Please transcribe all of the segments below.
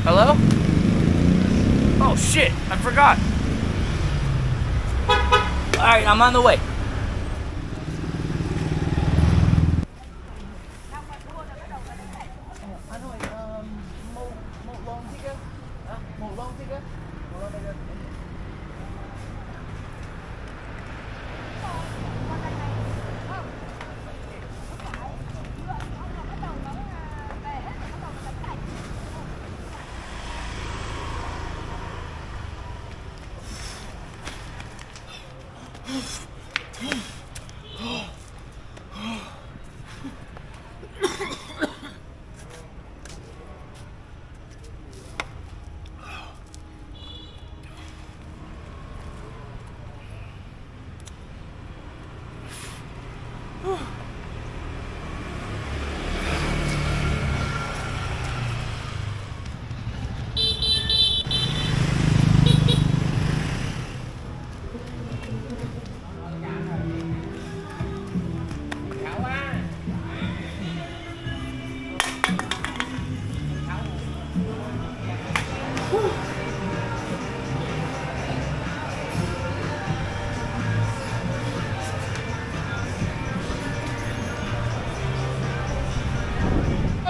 Hello? Oh shit, I forgot. Alright, I'm on the way.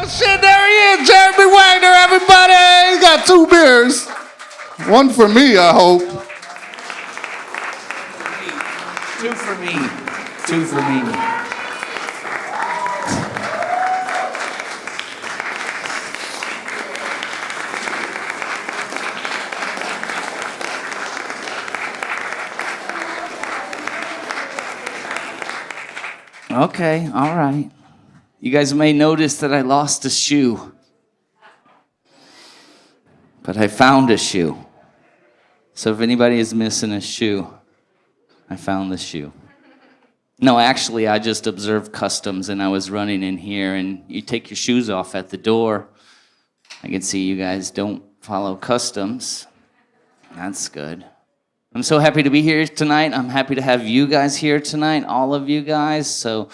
Shit, there he is, Jeremy Wagner, everybody! He got 2 beers. One for me, I hope. 2 for me. 2 for me. Okay, all right. You guys may notice that I lost a shoe. But I found a shoe. So if anybody is missing a shoe, I found the shoe. No, actually, I just observed customs and I was running in here and you take your shoes off at the door. I can see you guys don't follow customs. That's good. I'm so happy to be here tonight. I'm happy to have you guys here tonight, all of you guys. So,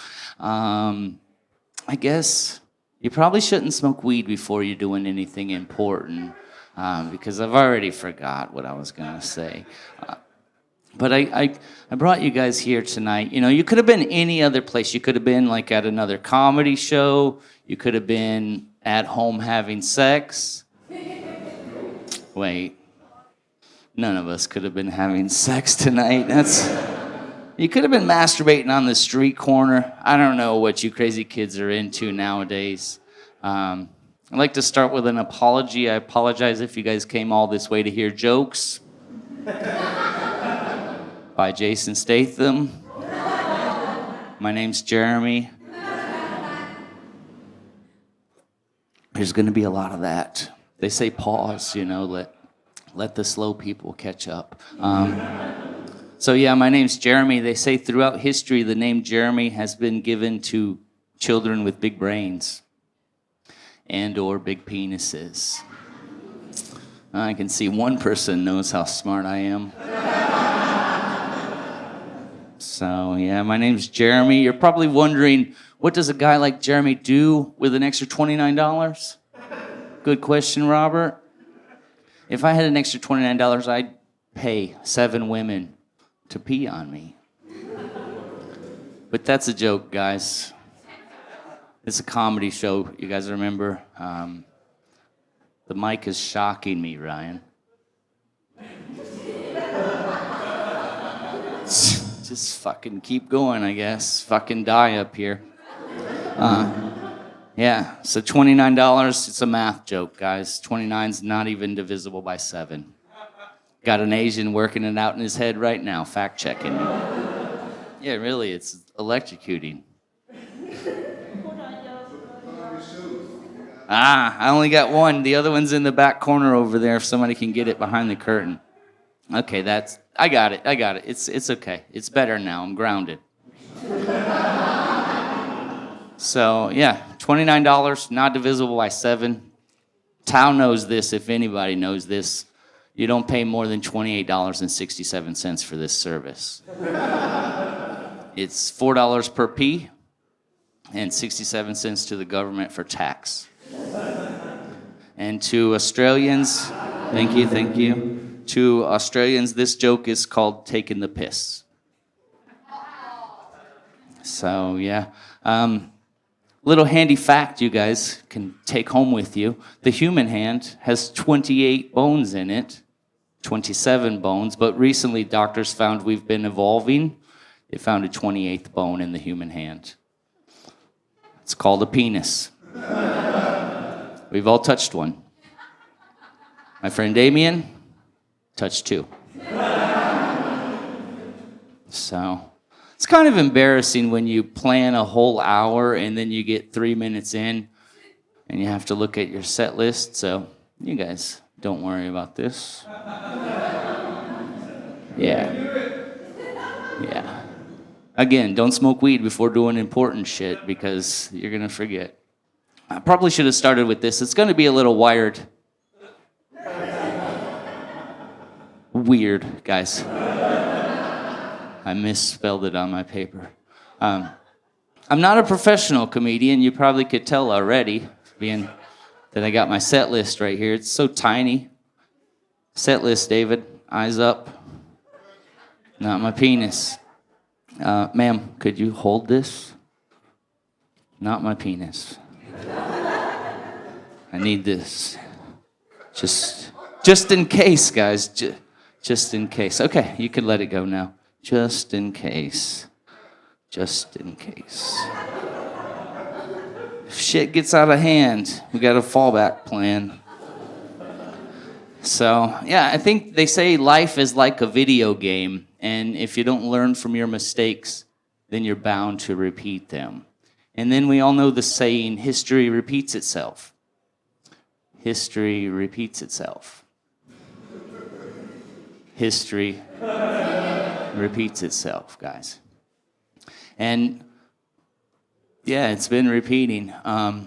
I guess you probably shouldn't smoke weed before you're doing anything important, because I've already forgot what I was going to say. But I brought you guys here tonight. You know, you could have been any other place. You could have been like at another comedy show. You could have been at home having sex. Wait, none of us could have been having sex tonight. You could have been masturbating on the street corner. I don't know what you crazy kids are into nowadays. I'd like to start with an apology. I apologize if you guys came all this way to hear jokes by Jason Statham. My name's Jeremy. There's going to be a lot of that. They say pause, you know, let the slow people catch up. So yeah, my name's Jeremy. They say throughout history the name Jeremy has been given to children with big brains and or big penises. I can see one person knows how smart I am. So yeah, my name's Jeremy. You're probably wondering, what does a guy like Jeremy do with an extra $29? Good question, Robert. If I had an extra $29, I'd pay 7 women to pee on me. But that's a joke, guys. It's a comedy show, you guys remember? The mic is shocking me, Ryan. Just fucking keep going, I guess. Fucking die up here. Yeah, so $29, it's a math joke, guys. 29's not even divisible by 7. Got an Asian working it out in his head right now, fact-checking me. Yeah, really, it's electrocuting. I only got one. The other one's in the back corner over there if somebody can get it behind the curtain. Okay, I got it. It's okay. It's better now. I'm grounded. So, yeah, $29, not divisible by 7. Tao knows this, if anybody knows this. You don't pay more than $28.67 for this service. It's $4 per pee and 67 cents to the government for tax. And to Australians, thank you. To Australians, this joke is called taking the piss. So, yeah. Little handy fact you guys can take home with you. The human hand has 28 bones in it, 27 bones, but recently doctors found we've been evolving. They found a 28th bone in the human hand. It's called a penis. We've all touched one. My friend Damien touched 2. So it's kind of embarrassing when you plan a whole hour and then you get 3 minutes in and you have to look at your set list. So you guys don't worry about this. Yeah. Again, don't smoke weed before doing important shit because you're going to forget. I probably should have started with this. It's going to be a little weird, guys. I misspelled it on my paper. I'm not a professional comedian. You probably could tell already, being that I got my set list right here. It's so tiny. Set list, David. Eyes up. Not my penis. Ma'am, could you hold this? Not my penis. I need this. Just in case, guys. Just in case. Okay, you can let it go now. Just in case. Just in case. If shit gets out of hand, we got a fallback plan. So, yeah, I think they say life is like a video game, and if you don't learn from your mistakes, then you're bound to repeat them. And then we all know the saying, history repeats itself. History repeats itself. History repeats itself, guys. And yeah, it's been repeating. I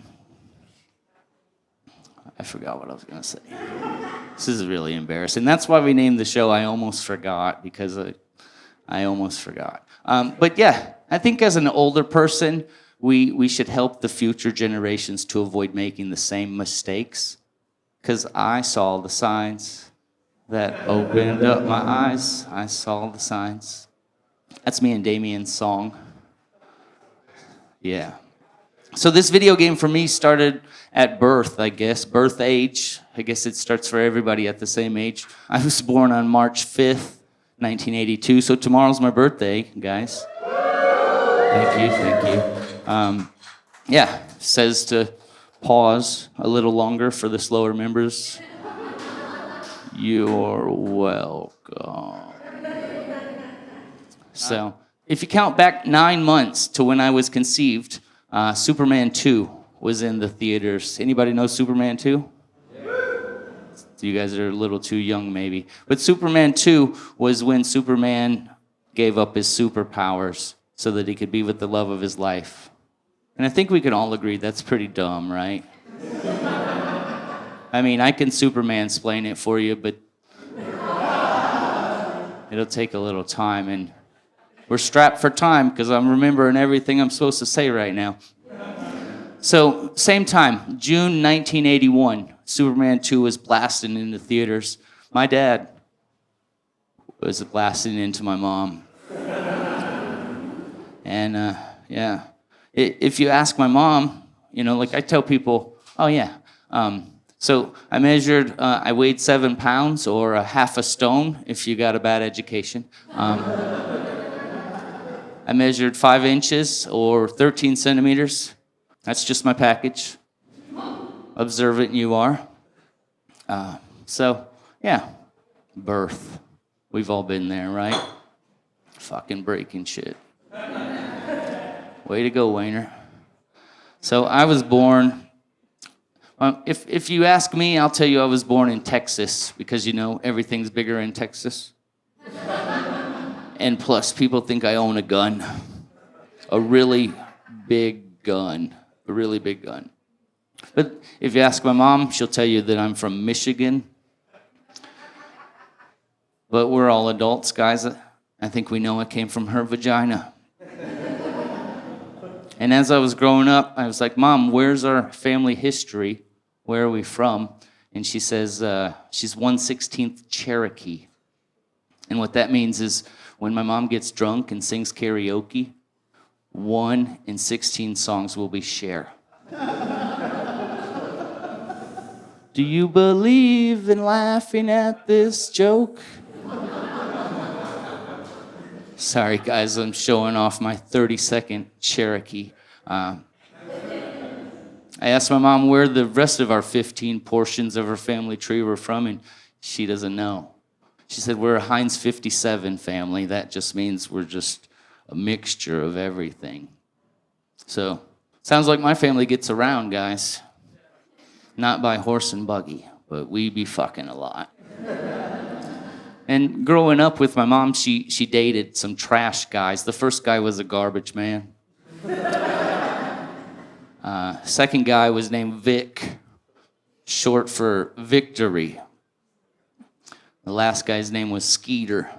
forgot what I was going to say. This is really embarrassing. That's why we named the show I Almost Forgot, because I almost forgot. But yeah, I think as an older person, we should help the future generations to avoid making the same mistakes, because I saw the signs that opened up my eyes. I saw the signs. That's me and Damien's song. Yeah. So this video game for me started at birth, I guess. Birth age. I guess it starts for everybody at the same age. I was born on March 5th, 1982. So tomorrow's my birthday, guys. Thank you. Yeah, says to pause a little longer for the slower members. You're welcome. So, if you count back 9 months to when I was conceived, Superman 2 was in the theaters. Anybody know Superman 2? You guys are a little too young, maybe. But Superman 2 was when Superman gave up his superpowers so that he could be with the love of his life. And I think we can all agree that's pretty dumb, right? I mean, I can Superman-splain it for you, but it'll take a little time. And we're strapped for time because I'm remembering everything I'm supposed to say right now. So, same time, June 1981, Superman 2 was blasting into theaters. My dad was blasting into my mom. And, yeah. If you ask my mom, like I tell people, oh, yeah. So I measured, I weighed 7 pounds or a half a stone if you got a bad education. I measured 5 inches or 13 centimeters. That's just my package. Observant you are. So, yeah, birth. We've all been there, right? Fucking breaking shit. Way to go, Wagner. So I was born. If you ask me, I'll tell you I was born in Texas because, everything's bigger in Texas. And plus, people think I own a gun. A really big gun. A really big gun. But if you ask my mom, she'll tell you that I'm from Michigan. But we're all adults, guys. I think we know I came from her vagina. And as I was growing up, I was like, Mom, where's our family history? Where are we from? and she says she's 1/16 Cherokee. And what that means is when my mom gets drunk and sings karaoke, 1 in 16 songs will be Cher. Do you believe in laughing at this joke? Sorry, guys, I'm showing off my 30-second Cherokee. I asked my mom where the rest of our 15 portions of her family tree were from, and she doesn't know. She said, we're a Heinz 57 family. That just means we're just a mixture of everything. So, sounds like my family gets around, guys. Not by horse and buggy, but we be fucking a lot. And growing up with my mom, she dated some trash guys. The first guy was a garbage man. Second guy was named Vic, short for victory. The last guy's name was Skeeter.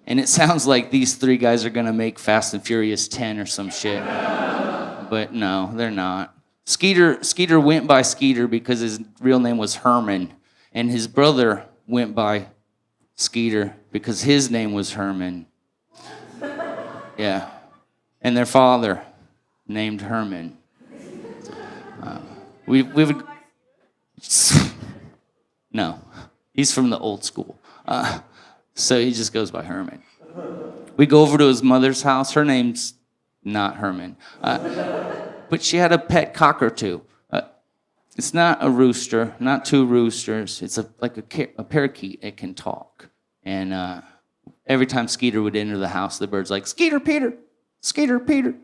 And it sounds like these 3 guys are gonna make Fast and Furious 10 or some shit. But no, they're not. Skeeter went by Skeeter because his real name was Herman, and his brother went by Skeeter because his name was Herman. Yeah. And their father named Herman. We would... No. He's from the old school. So he just goes by Herman. We go over to his mother's house. Her name's not Herman. But she had a pet cockatoo. It's not a rooster, not 2 roosters. It's like a parakeet. It can talk. And every time Skeeter would enter the house, the bird's like, Skeeter Peter, Skeeter Peter.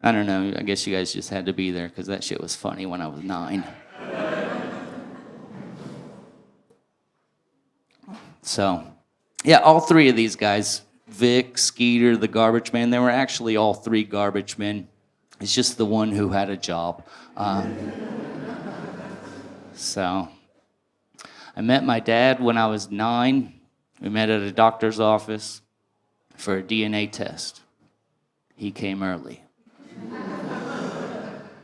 I don't know. I guess you guys just had to be there because that shit was funny when I was 9. So, yeah, all 3 of these guys, Vic, Skeeter, the garbage man, they were actually all 3 garbage men. It's just the one who had a job. So, I met my dad when I was 9. We met at a doctor's office for a DNA test. He came early.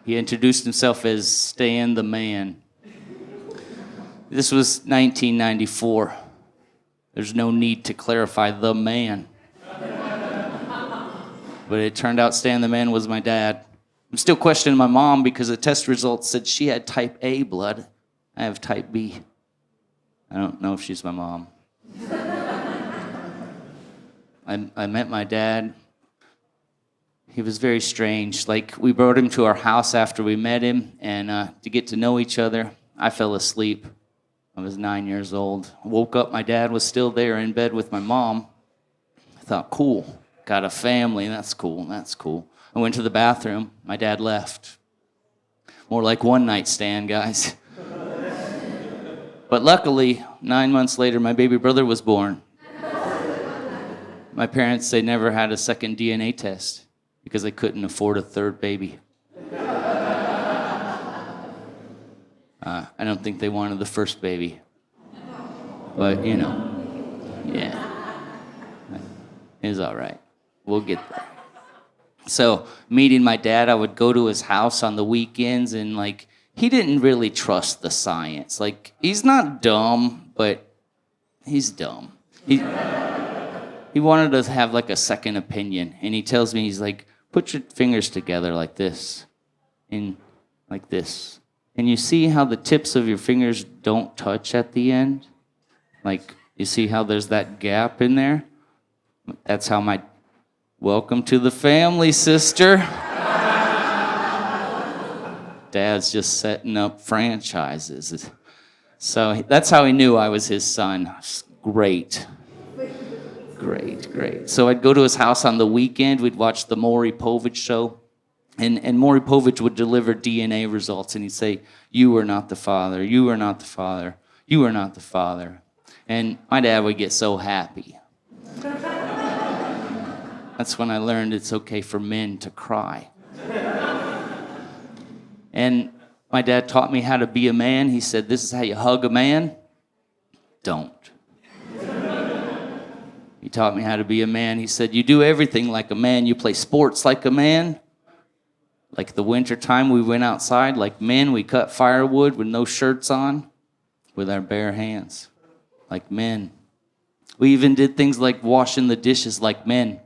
He introduced himself as Stan the Man. This was 1994. There's no need to clarify the man. But it turned out Stan the Man was my dad. I'm still questioning my mom because the test results said she had type A blood. I have type B. I don't know if she's my mom. I met my dad. He was very strange. Like, we brought him to our house after we met him, and to get to know each other, I fell asleep. I was 9 years old. I woke up, my dad was still there in bed with my mom. I thought, cool, got a family, that's cool, that's cool. I went to the bathroom, my dad left. More like one night stand, guys. But luckily, 9 months later, my baby brother was born. My parents, they never had a second DNA test because they couldn't afford a 3rd baby. I don't think they wanted the 1st baby. But, you know, yeah. It's all right. We'll get there. So, meeting my dad, I would go to his house on the weekends, and, like, he didn't really trust the science. Like, he's not dumb, but he's dumb. He wanted us to have, like, a second opinion. And he tells me, he's like, put your fingers together like this, and like this. And you see how the tips of your fingers don't touch at the end? Like, you see how there's that gap in there? That's how my... Welcome to the family, sister. Dad's just setting up franchises. So that's how he knew I was his son. Great. Great. So I'd go to his house on the weekend. We'd watch the Maury Povich show. And Maury Povich would deliver DNA results, and he'd say, you are not the father, you are not the father, you are not the father. And my dad would get so happy. That's when I learned it's okay for men to cry. And my dad taught me how to be a man. He said, this is how you hug a man. Don't. He taught me how to be a man. He said, you do everything like a man. You play sports like a man. Like the winter time, we went outside like men. We cut firewood with no shirts on, with our bare hands, like men. We even did things like washing the dishes like men.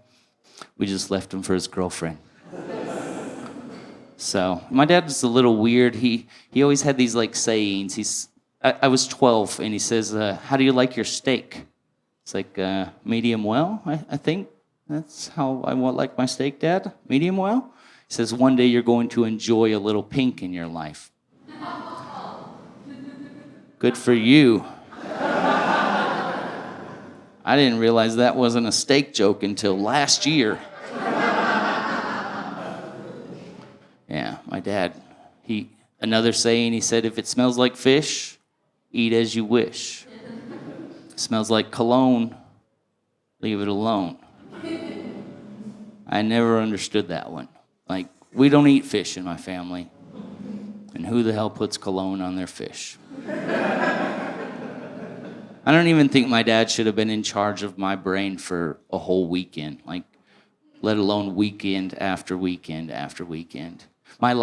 We just left him for his girlfriend. So my dad was a little weird. He always had these like sayings. I was 12, and he says, "How do you like your steak?" It's like medium well. I think that's how I want like my steak, Dad. Medium well. He says, "One day you're going to enjoy a little pink in your life." Good for you. I didn't realize that wasn't a steak joke until last year. Yeah, my dad, another saying, he said, if it smells like fish, eat as you wish. Smells like cologne, leave it alone. I never understood that one. Like, we don't eat fish in my family. And who the hell puts cologne on their fish? I don't even think my dad should have been in charge of my brain for a whole weekend, like, let alone weekend after weekend after weekend. My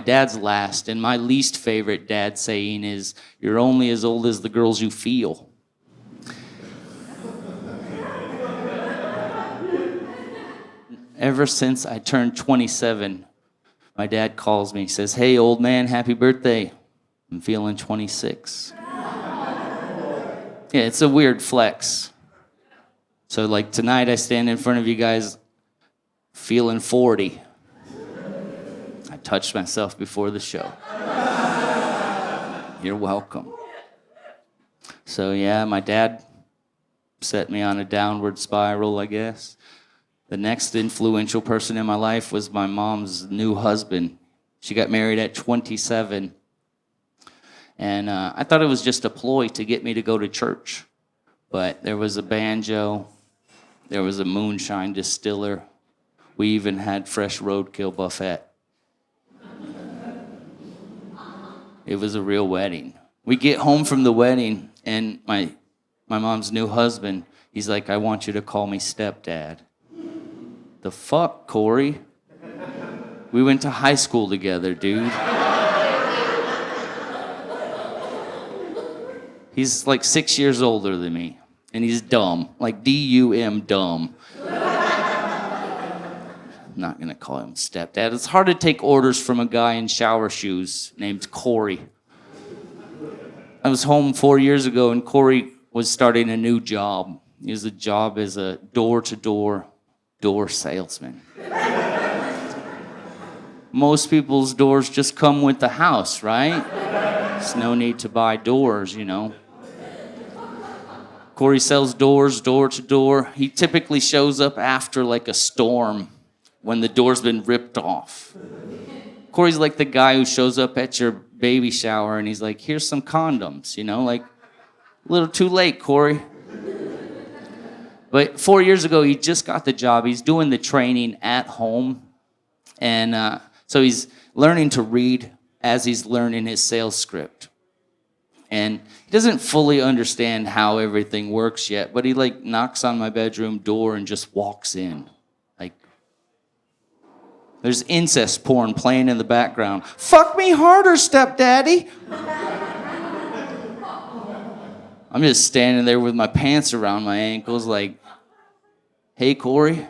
dad's last and my least favorite dad saying is, you're only as old as the girls you feel. Ever since I turned 27, my dad calls me, says, hey, old man, happy birthday. I'm feeling 26. Yeah, it's a weird flex. So like tonight I stand in front of you guys feeling 40. I touched myself before the show. You're welcome. So yeah, my dad set me on a downward spiral, I guess. The next influential person in my life was my mom's new husband. She got married at 27. And I thought it was just a ploy to get me to go to church. But there was a banjo. There was a moonshine distiller. We even had fresh roadkill buffet. It was a real wedding. We get home from the wedding, and my mom's new husband, he's like, I want you to call me stepdad. The fuck, Corey? We went to high school together, dude. He's like 6 years older than me, and he's dumb, like D-U-M, dumb. I'm not gonna call him stepdad. It's hard to take orders from a guy in shower shoes named Corey. I was home 4 years ago, and Corey was starting a new job. He has a job as a door-to-door door salesman. Most people's doors just come with the house, right? There's no need to buy doors, you know. Corey sells doors, door to door. He typically shows up after like a storm when the door's been ripped off. Corey's like the guy who shows up at your baby shower and he's like, here's some condoms, you know, like, a little too late, Corey. But 4 years ago, he just got the job. He's doing the training at home. And so he's learning to read as he's learning his sales script. And he doesn't fully understand how everything works yet, but he like knocks on my bedroom door and just walks in. Like, there's incest porn playing in the background. Fuck me harder, stepdaddy. I'm just standing there with my pants around my ankles like, hey, Corey,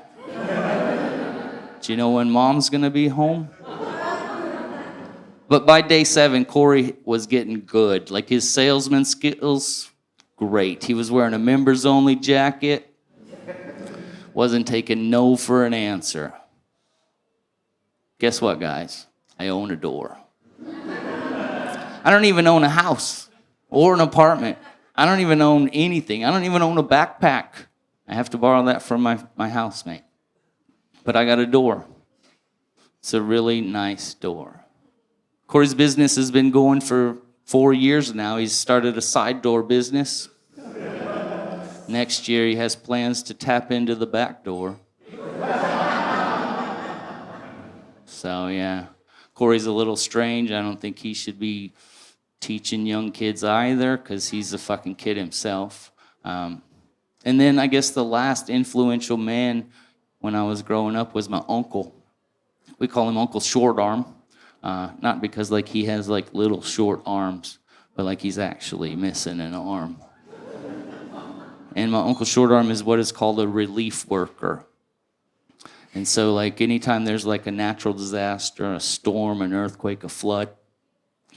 do you know when mom's gonna be home? But by day 7, Corey was getting good. Like his salesman skills, great. He was wearing a members only jacket. Wasn't taking no for an answer. Guess what, guys? I own a door. I don't even own a house or an apartment. I don't even own anything. I don't even own a backpack. I have to borrow that from my housemate. But I got a door. It's a really nice door. Corey's business has been going for 4 years now. He's started a side door business. Next year, he has plans to tap into the back door. So, yeah. Corey's a little strange. I don't think he should be teaching young kids either, because he's a fucking kid himself. And then I guess the last influential man when I was growing up was my uncle. We call him Uncle Short Arm, not because like he has like little short arms, but like he's actually missing an arm. And my Uncle Short Arm is what is called a relief worker. And so like anytime there's like a natural disaster, a storm, an earthquake, a flood,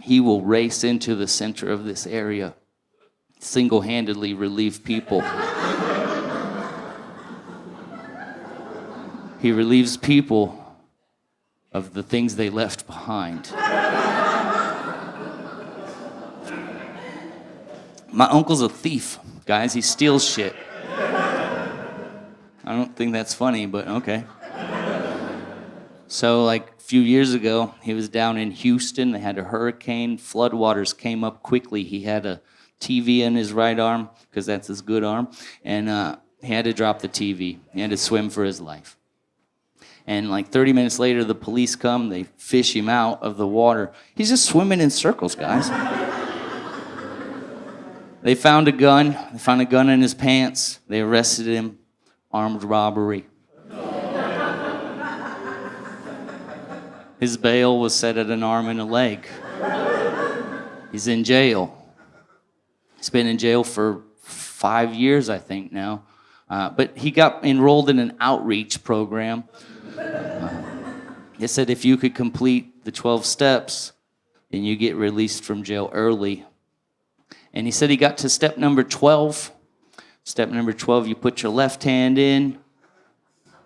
he will race into the center of this area, single-handedly relieve people. He relieves people of the things they left behind. My uncle's a thief, guys. He steals shit. I don't think that's funny, but okay. So like a few years ago, he was down in Houston. They had a hurricane. Floodwaters came up quickly. He had a TV in his right arm, because that's his good arm, and he had to drop the TV. He had to swim for his life. And like 30 minutes later, the police come. They fish him out of the water. He's just swimming in circles, guys. They found a gun. They found a gun in his pants. They arrested him. Armed robbery. His bail was set at an arm and a leg. He's in jail. He's been in jail for 5 years, I think, now. But he got enrolled in an outreach program. It said if you could complete the 12 steps, then you get released from jail early. And he said he got to step number 12. Step number 12, you put your left hand in.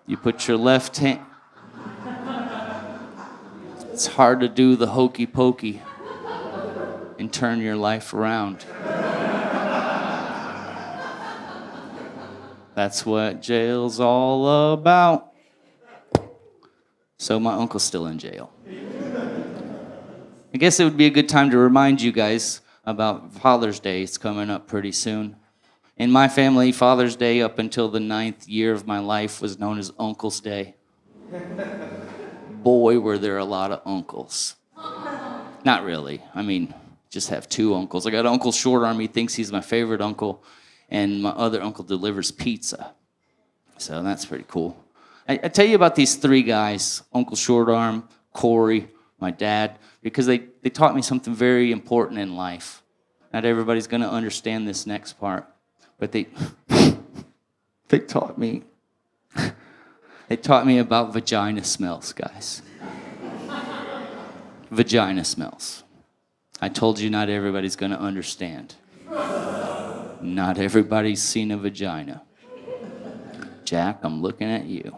You put your left hand... It's hard to do the hokey pokey and turn your life around. That's what jail's all about. So my uncle's still in jail. I guess it would be a good time to remind you guys about Father's Day. It's coming up pretty soon. In my family, Father's Day up until the 9th year of my life was known as Uncle's Day. Boy, were there a lot of uncles. Not really. I mean, just have 2 uncles. I got Uncle Short Arm. He thinks he's my favorite uncle. And my other uncle delivers pizza. So that's pretty cool. I tell you about these 3 guys, Uncle Short Arm, Corey, my dad, because they taught me something very important in life. Not everybody's going to understand this next part, but they taught me. They taught me about vagina smells, guys. Vagina smells. I told you not everybody's going to understand. Not everybody's seen a vagina. Jack, I'm looking at you.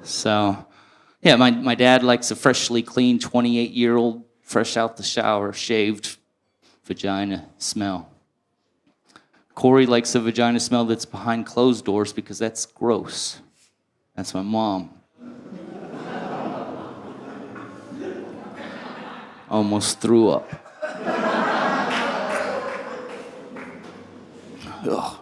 So, yeah, my dad likes a freshly clean 28-year-old, fresh out the shower, shaved vagina smell. Corey likes a vagina smell that's behind closed doors because that's gross. That's my mom. Almost threw up. Ugh.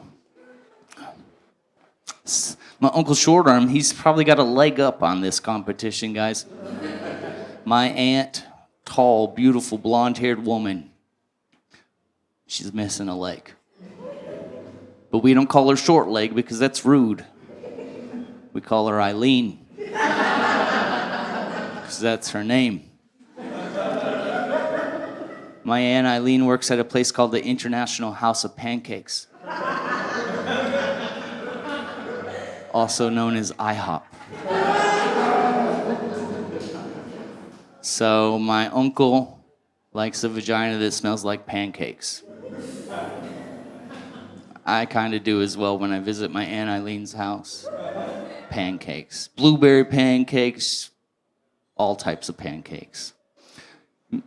My Uncle Short Arm, he's probably got a leg up on this competition, guys. My aunt, tall, beautiful, blonde-haired woman, she's missing a leg. But we don't call her Short Leg because that's rude. We call her Eileen because that's her name. My Aunt Eileen works at a place called the International House of Pancakes, also known as IHOP. So my uncle likes a vagina that smells like pancakes. I kind of do as well when I visit my Aunt Eileen's house. Pancakes. Blueberry pancakes, all types of pancakes.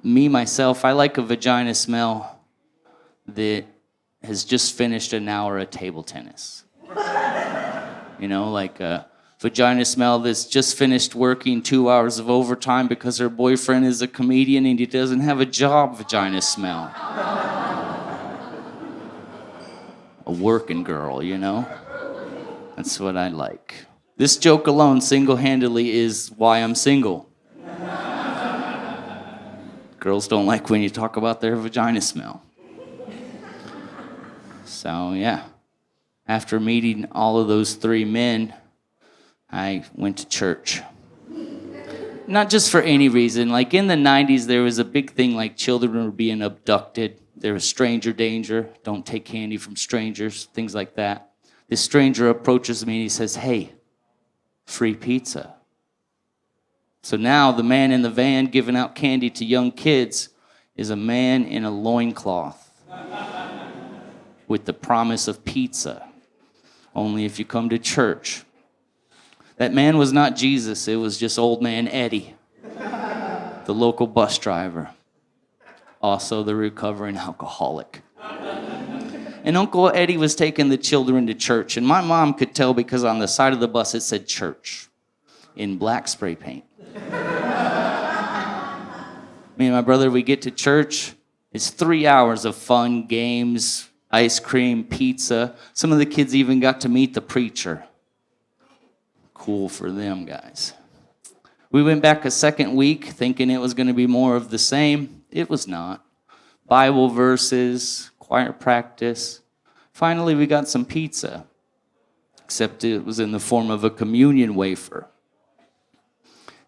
Me, myself, I like a vagina smell that has just finished an hour of table tennis. You know, like a vagina smell that's just finished working 2 hours of overtime because her boyfriend is a comedian and he doesn't have a job vagina smell. A working girl, you know? That's what I like. This joke alone single-handedly is why I'm single. Girls don't like when you talk about their vagina smell. So, yeah. After meeting all of those 3 men, I went to church. Not just for any reason. Like in the 90s, there was a big thing like children were being abducted. There was stranger danger. Don't take candy from strangers, things like that. This stranger approaches me and he says, "Hey, free pizza." So now the man in the van giving out candy to young kids is a man in a loincloth with the promise of pizza. Only if you come to church. That man was not Jesus. It was just old man Eddie, the local bus driver, also the recovering alcoholic. And Uncle Eddie was taking the children to church, and my mom could tell because on the side of the bus it said church in black spray paint. Me and my brother, we get to church. It's 3 hours of fun, games, ice cream, pizza. Some of the kids even got to meet the preacher. Cool for them, guys. We went back a second week thinking it was going to be more of the same. It was not. Bible verses, choir practice. Finally, we got some pizza, except it was in the form of a communion wafer.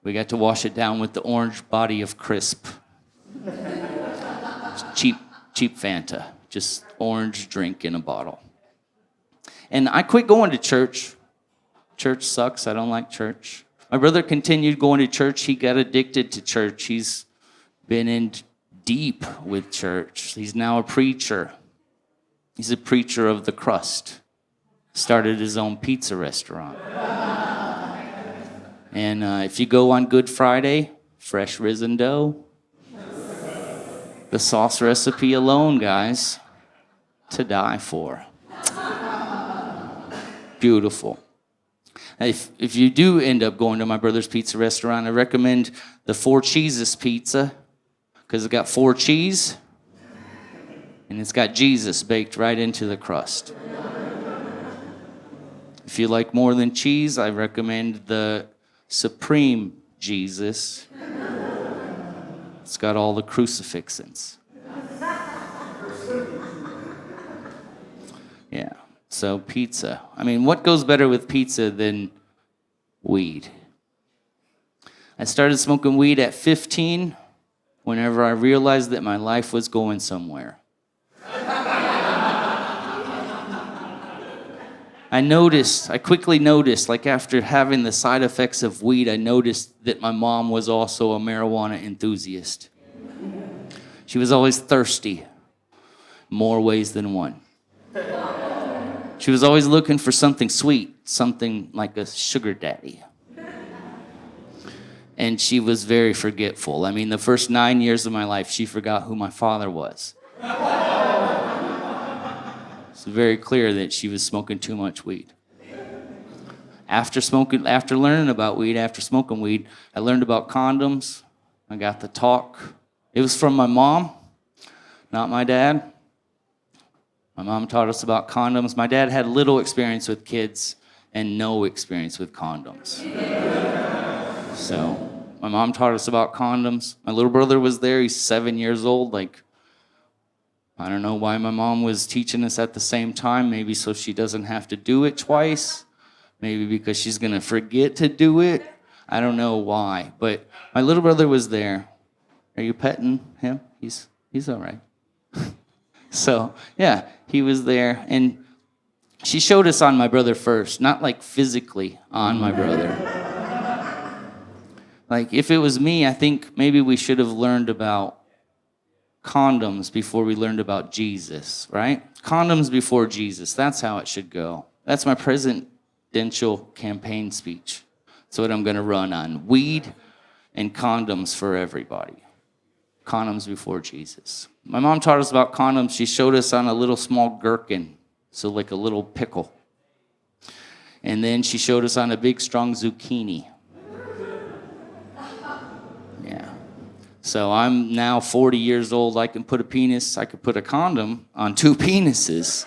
We got to wash it down with the orange body of crisp. Cheap Fanta, just orange drink in a bottle. And I quit going to church. Church sucks. I don't like church. My brother continued going to church. He got addicted to church. He's been in deep with church. He's now a preacher. He's a preacher of the crust. Started his own pizza restaurant. And if you go on Good Friday, fresh risen dough. The sauce recipe alone, guys, to die for. Beautiful. If you do end up going to my brother's pizza restaurant, I recommend the 4 cheeses pizza because it's got 4 cheese and it's got Jesus baked right into the crust. If you like more than cheese, I recommend the Supreme Jesus. It's got all the crucifixes. Yeah. So pizza. I mean, what goes better with pizza than weed? I started smoking weed at 15 whenever I realized that my life was going somewhere. I quickly noticed, like after having the side effects of weed, I noticed that my mom was also a marijuana enthusiast. She was always thirsty, more ways than one. She was always looking for something sweet, something like a sugar daddy. And she was very forgetful. I mean, the first 9 years of my life, she forgot who my father was. It's very clear that she was smoking too much weed. After learning about weed, after smoking weed, I learned about condoms. I got the talk. It was from my mom, not my dad. My mom taught us about condoms. My dad had little experience with kids and no experience with condoms. So my mom taught us about condoms. My little brother was there. He's 7 years old. Like, I don't know why my mom was teaching us at the same time. Maybe so she doesn't have to do it twice. Maybe because she's going to forget to do it. I don't know why. But my little brother was there. Are you petting him? He's all right. So, yeah, he was there. And she showed us on my brother first. Not like physically on my brother. Like, if it was me, I think maybe we should have learned about condoms before we learned about Jesus, right? Condoms before Jesus. That's how it should go. That's my presidential campaign speech. That's what I'm going to run on. Weed and condoms for everybody. Condoms before Jesus. My mom taught us about condoms. She showed us on a little small gherkin, so like a little pickle. And then she showed us on a big, strong zucchini. Yeah. So I'm now 40 years old. I could put a condom on 2 penises.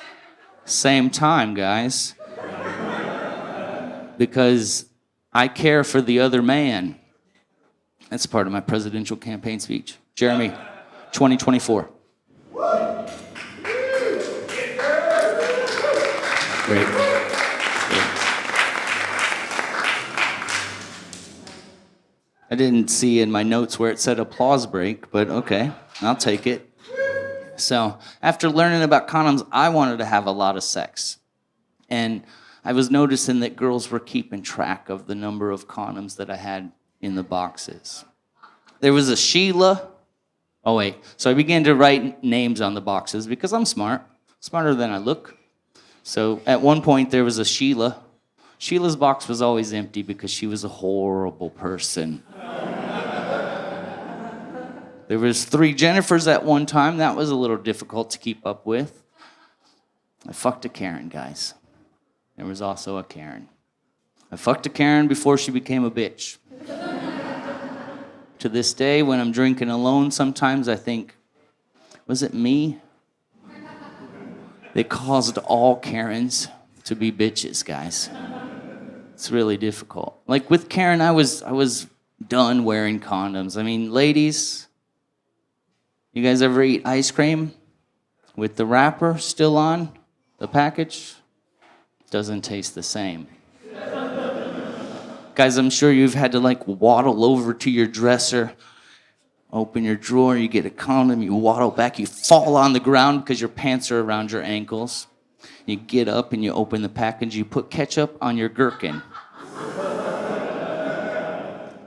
Same time, guys. Because I care for the other man. That's part of my presidential campaign speech. Jeremy, 2024. Great. I didn't see in my notes where it said applause break, but okay, I'll take it. So after learning about condoms, I wanted to have a lot of sex. And I was noticing that girls were keeping track of the number of condoms that I had in the boxes. There was a Sheila. Oh, wait. So I began to write names on the boxes because I'm smart, smarter than I look. So at one point, there was a Sheila. Sheila's box was always empty because she was a horrible person. There was 3 Jennifers at one time. That was a little difficult to keep up with. I fucked a Karen, guys. There was also a Karen. I fucked a Karen before she became a bitch. To this day, when I'm drinking alone, sometimes I think, was it me? They caused all Karens to be bitches, guys. It's really difficult. Like with Karen, I was done wearing condoms. I mean, ladies, you guys ever eat ice cream with the wrapper still on the package? Doesn't taste the same. Guys, I'm sure you've had to like waddle over to your dresser, open your drawer, you get a condom, you waddle back, you fall on the ground because your pants are around your ankles. You get up and you open the package, you put ketchup on your gherkin.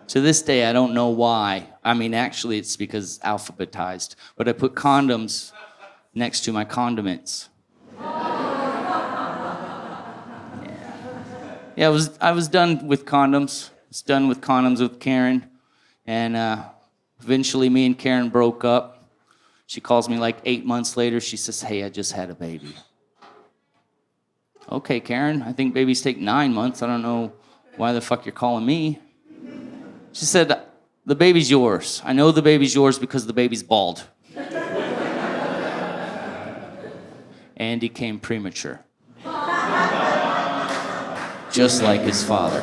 To this day, I don't know why. I mean, actually, it's because alphabetized. But I put condoms next to my condiments. Yeah, I was done with condoms. I was done with condoms with Karen. And eventually, me and Karen broke up. She calls me like 8 months later. She says, hey, I just had a baby. Okay, Karen, I think babies take 9 months. I don't know why the fuck you're calling me. She said, the baby's yours. I know the baby's yours because the baby's bald. And he came premature. Just like his father.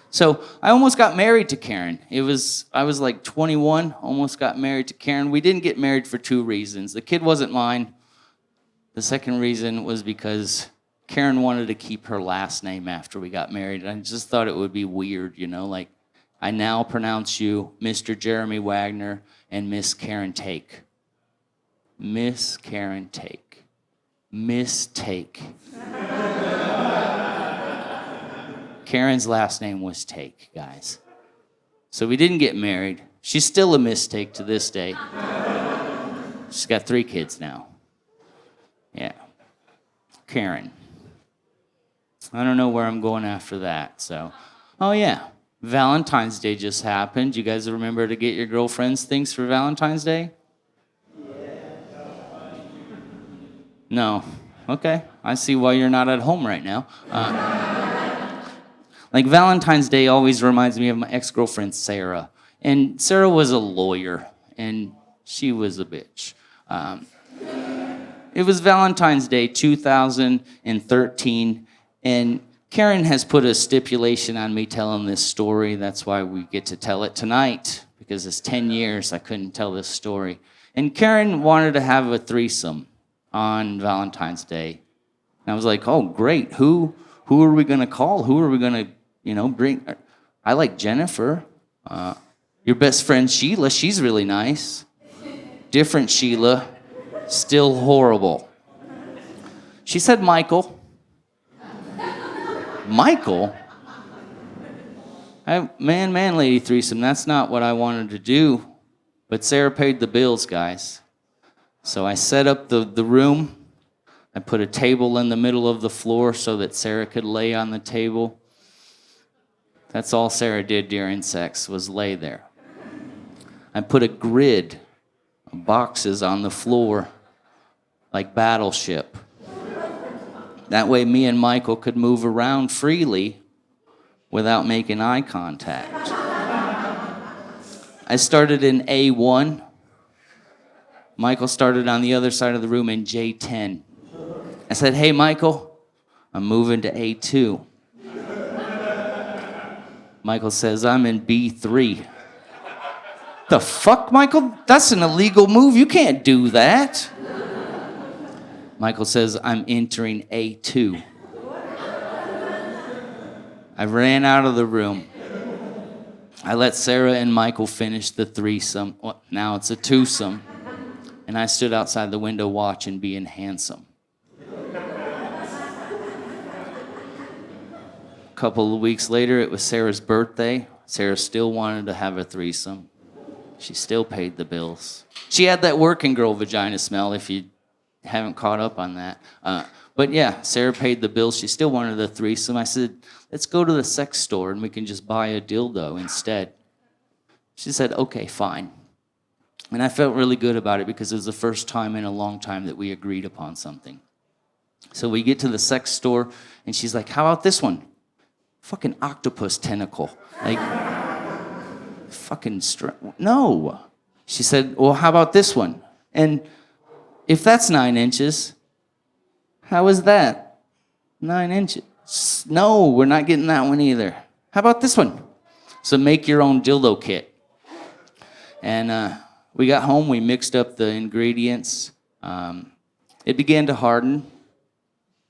So I almost got married to Karen. I was like 21, almost got married to Karen. We didn't get married for 2 reasons. The kid wasn't mine. The second reason was because Karen wanted to keep her last name after we got married. I just thought it would be weird, like, I now pronounce you Mr. Jeremy Wagner and Miss Karen Take. Miss Karen Take. Miss Take. Karen's last name was Take, guys. So we didn't get married. She's still a mistake to this day. She's got 3 kids now. Yeah. Karen. I don't know where I'm going after that, so. Oh, yeah. Valentine's Day just happened. You guys remember to get your girlfriends things for Valentine's Day? No. Okay. I see why you're not at home right now. Like Valentine's Day always reminds me of my ex-girlfriend, Sarah. And Sarah was a lawyer, and she was a bitch. It was Valentine's Day 2013, and Karen has put a stipulation on me telling this story. That's why we get to tell it tonight, because it's 10 years I couldn't tell this story. And Karen wanted to have a threesome on Valentine's Day. And I was like, oh, great. Who are we going to call? Who are we going to, bring? I like Jennifer. Your best friend, Sheila, she's really nice. Different Sheila, still horrible. She said Michael. Michael? Man, lady threesome, that's not what I wanted to do. But Sarah paid the bills, guys. So I set up the room. I put a table in the middle of the floor so that Sarah could lay on the table. That's all Sarah did during sex, was lay there. I put a grid of boxes on the floor like Battleship. That way me and Michael could move around freely without making eye contact. I started in A1. Michael started on the other side of the room in J10. I said, hey, Michael, I'm moving to A2. Michael says, I'm in B3. The fuck, Michael? That's an illegal move. You can't do that. Michael says, I'm entering A2. I ran out of the room. I let Sarah and Michael finish the threesome. Well, now it's a twosome. And I stood outside the window watching, being handsome. A couple of weeks later, it was Sarah's birthday. Sarah still wanted to have a threesome. She still paid the bills. She had that working girl vagina smell, if you haven't caught up on that. But yeah, Sarah paid the bills. She still wanted a threesome. I said, let's go to the sex store and we can just buy a dildo instead. She said, okay, fine. And I felt really good about it because it was the first time in a long time that we agreed upon something. So we get to the sex store and she's like, how about this one? Fucking octopus tentacle. Like, fucking no. She said, well, how about this one? And if that's 9 inches, how is that? 9 inches. No, we're not getting that one either. How about this one? So make your own dildo kit. And we got home, we mixed up the ingredients. It began to harden,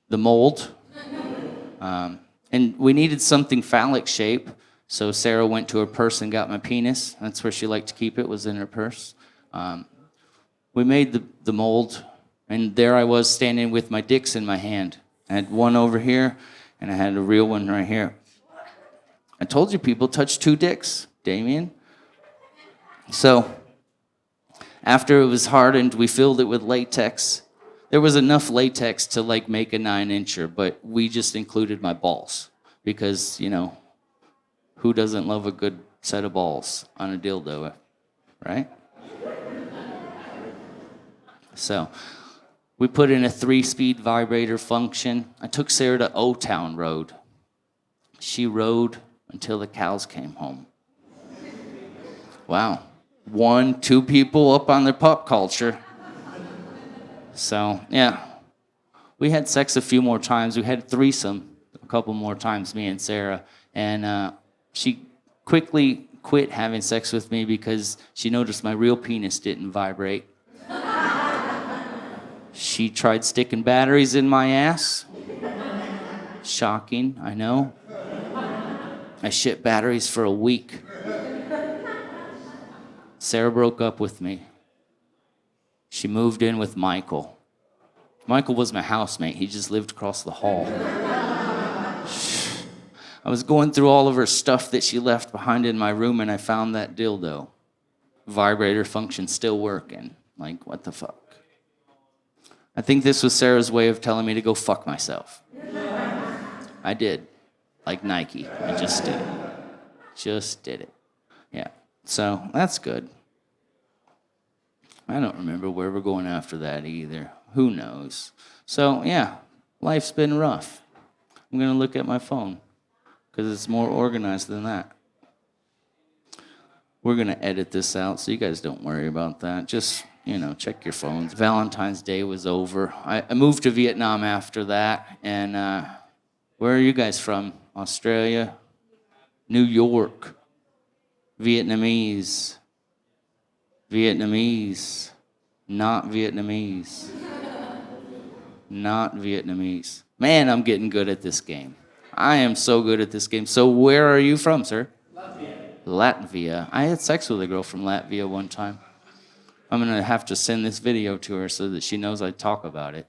the mold. And we needed something phallic shape. So Sarah went to her purse and got my penis. That's where she liked to keep it, was in her purse. We made the mold, and there I was standing with my dicks in my hand. I had one over here, and I had a real one right here. I told you people touch 2 dicks, Damien. So after it was hardened, we filled it with latex. There was enough latex to like make a 9-incher, but we just included my balls because, you know, who doesn't love a good set of balls on a dildo, right? So we put in a 3-speed vibrator function. I took Sarah to O-Town Road. She rode until the cows came home. Wow. 1, 2 people up on their pop culture. So, yeah. We had sex a few more times. We had a threesome a couple more times, me and Sarah. And she quickly quit having sex with me because she noticed my real penis didn't vibrate. She tried sticking batteries in my ass. Shocking, I know. I shit batteries for a week. Sarah broke up with me. She moved in with Michael. Michael was my housemate. He just lived across the hall. I was going through all of her stuff that she left behind in my room, and I found that dildo. Vibrator function still working. Like, what the fuck? I think this was Sarah's way of telling me to go fuck myself. I did. Like Nike. I just did it. Just did it. Yeah. So, that's good. I don't remember where we're going after that either. Who knows? So, yeah, life's been rough. I'm going to look at my phone because it's more organized than that. We're going to edit this out, so you guys don't worry about that. Just, you know, check your phones. Valentine's Day was over. I moved to Vietnam after that. And where are you guys from? Australia? New York? Vietnamese? Vietnamese? Not Vietnamese. Not Vietnamese. Man, I'm getting good at this game. I am so good at this game. So where are you from, sir? Latvia. I had sex with a girl from Latvia one time. I'm going to have to send this video to her so that she knows I talk about it.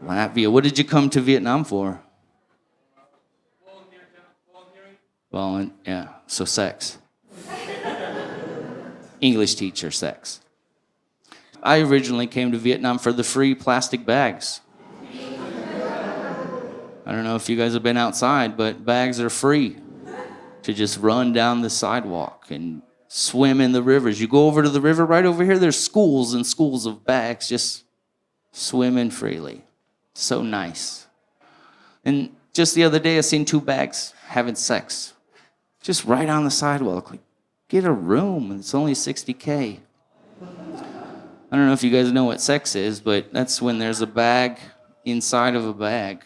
Latvia. What did you come to Vietnam for? Volunteering. Yeah, so sex. English teacher, sex. I originally came to Vietnam for the free plastic bags. I don't know if you guys have been outside, but bags are free to just run down the sidewalk and swim in the rivers. You go over to the river right over here, there's schools and schools of bags just swimming freely. So nice. And just the other day, I seen 2 bags having sex. Just right on the sidewalk. Like, get a room. It's only $60K. I don't know if you guys know what sex is, but that's when there's a bag inside of a bag.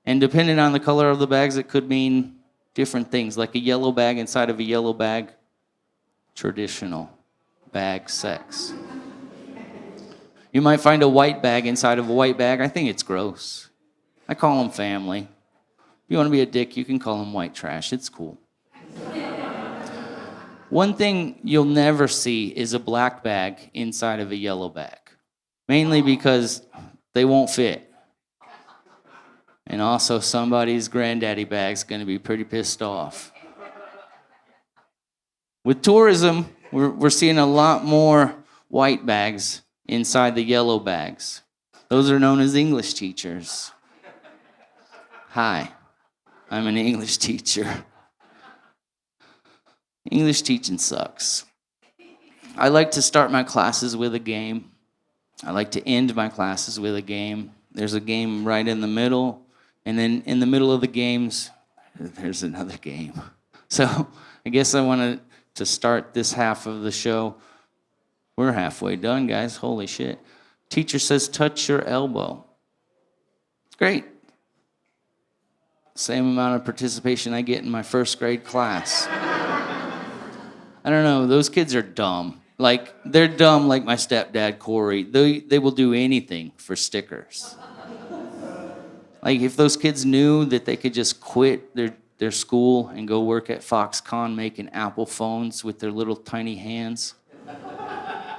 And depending on the color of the bags, it could mean different things. Like a yellow bag inside of a yellow bag, traditional bag sex. You might find a white bag inside of a white bag. I think it's gross. I call them family. If you want to be a dick, you can call them white trash. It's cool. One thing you'll never see is a black bag inside of a yellow bag, mainly because they won't fit. And also, somebody's granddaddy bag's going to be pretty pissed off. With tourism, we're seeing a lot more white bags inside the yellow bags. Those are known as English teachers. Hi, I'm an English teacher. English teaching sucks. I like to start my classes with a game. I like to end my classes with a game. There's a game right in the middle, and then in the middle of the games, there's another game. So I guess I wanted to start this half of the show. We're halfway done, guys. Holy shit. Teacher says, touch your elbow. Great. Same amount of participation I get in my first grade class. I don't know, those kids are dumb. Like, they're dumb like my stepdad, Corey. They will do anything for stickers. Like, if those kids knew that they could just quit their school and go work at Foxconn making Apple phones with their little tiny hands,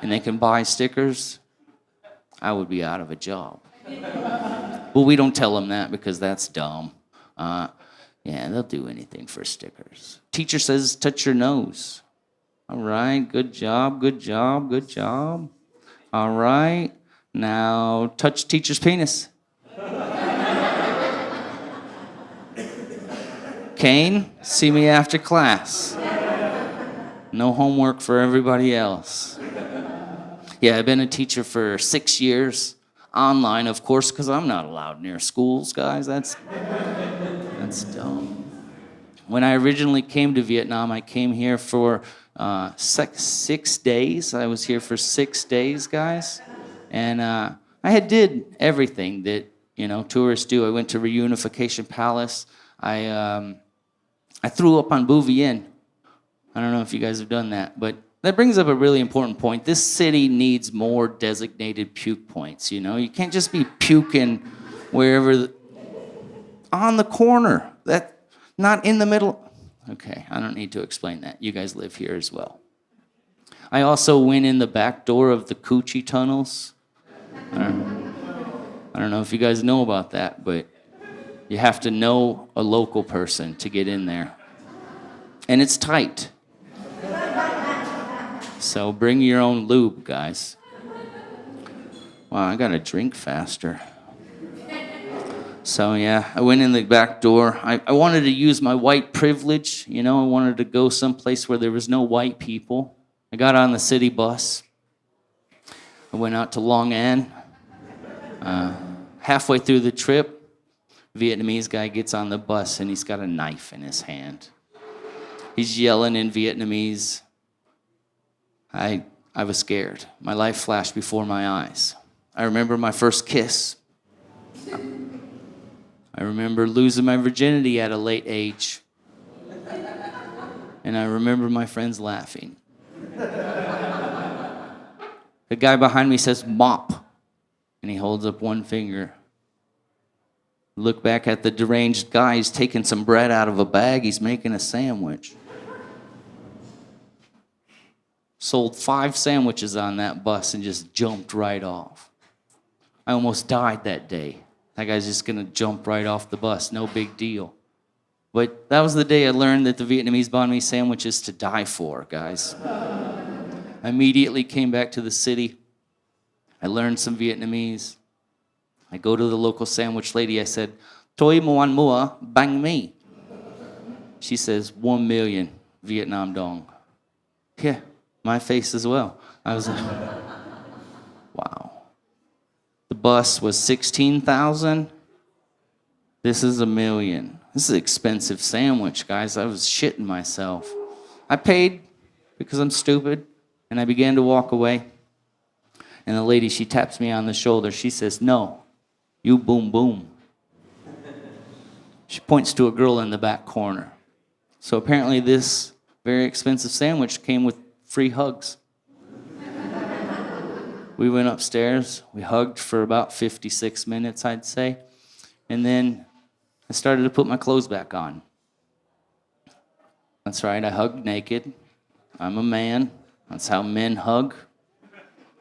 and they can buy stickers, I would be out of a job. But we don't tell them that because that's dumb. Yeah, they'll do anything for stickers. Teacher says, touch your nose. All right, good job, good job, good job. All right, now touch teacher's penis. Kane, see me after class. No homework for everybody else. Yeah, I've been a teacher for 6 years. Online, of course, because I'm not allowed near schools, guys. That's dumb. When I originally came to Vietnam, I came here for 6 days. I was here for 6 days, guys. And I had did everything that, tourists do. I went to Reunification Palace. I threw up on Bouvienne. I don't know if you guys have done that, but that brings up a really important point. This city needs more designated puke points, You can't just be puking wherever, on the corner. Not in the middle. Okay, I don't need to explain that. You guys live here as well. I also went in the back door of the Coochie tunnels. I don't know if you guys know about that, but you have to know a local person to get in there. And it's tight. So bring your own lube, guys. Wow, I gotta drink faster. So yeah, I went in the back door. I wanted to use my white privilege, I wanted to go someplace where there was no white people. I got on the city bus. I went out to Long An. Halfway through the trip, Vietnamese guy gets on the bus and he's got a knife in his hand. He's yelling in Vietnamese. I was scared. My life flashed before my eyes. I remember my first kiss. I remember losing my virginity at a late age. And I remember my friends laughing. The guy behind me says, mop. And he holds up one finger. Look back at the deranged guy. He's taking some bread out of a bag. He's making a sandwich. Sold 5 sandwiches on that bus and just jumped right off. I almost died that day. That guy's just gonna jump right off the bus, no big deal. But that was the day I learned that the Vietnamese banh mi sandwich is to die for, guys. I immediately came back to the city. I learned some Vietnamese. I go to the local sandwich lady. I said, "Toi muan mua banh mi." She says, 1 million Vietnam dong. Yeah, my face as well. I was like, wow. The bus was 16,000. This is 1 million. This is an expensive sandwich, guys. I was shitting myself. I paid because I'm stupid, and I began to walk away. And the lady, she taps me on the shoulder. She says, "No, you boom boom." She points to a girl in the back corner. So apparently this very expensive sandwich came with free hugs. We went upstairs. We hugged for about 56 minutes, I'd say. And then I started to put my clothes back on. That's right, I hugged naked. I'm a man. That's how men hug.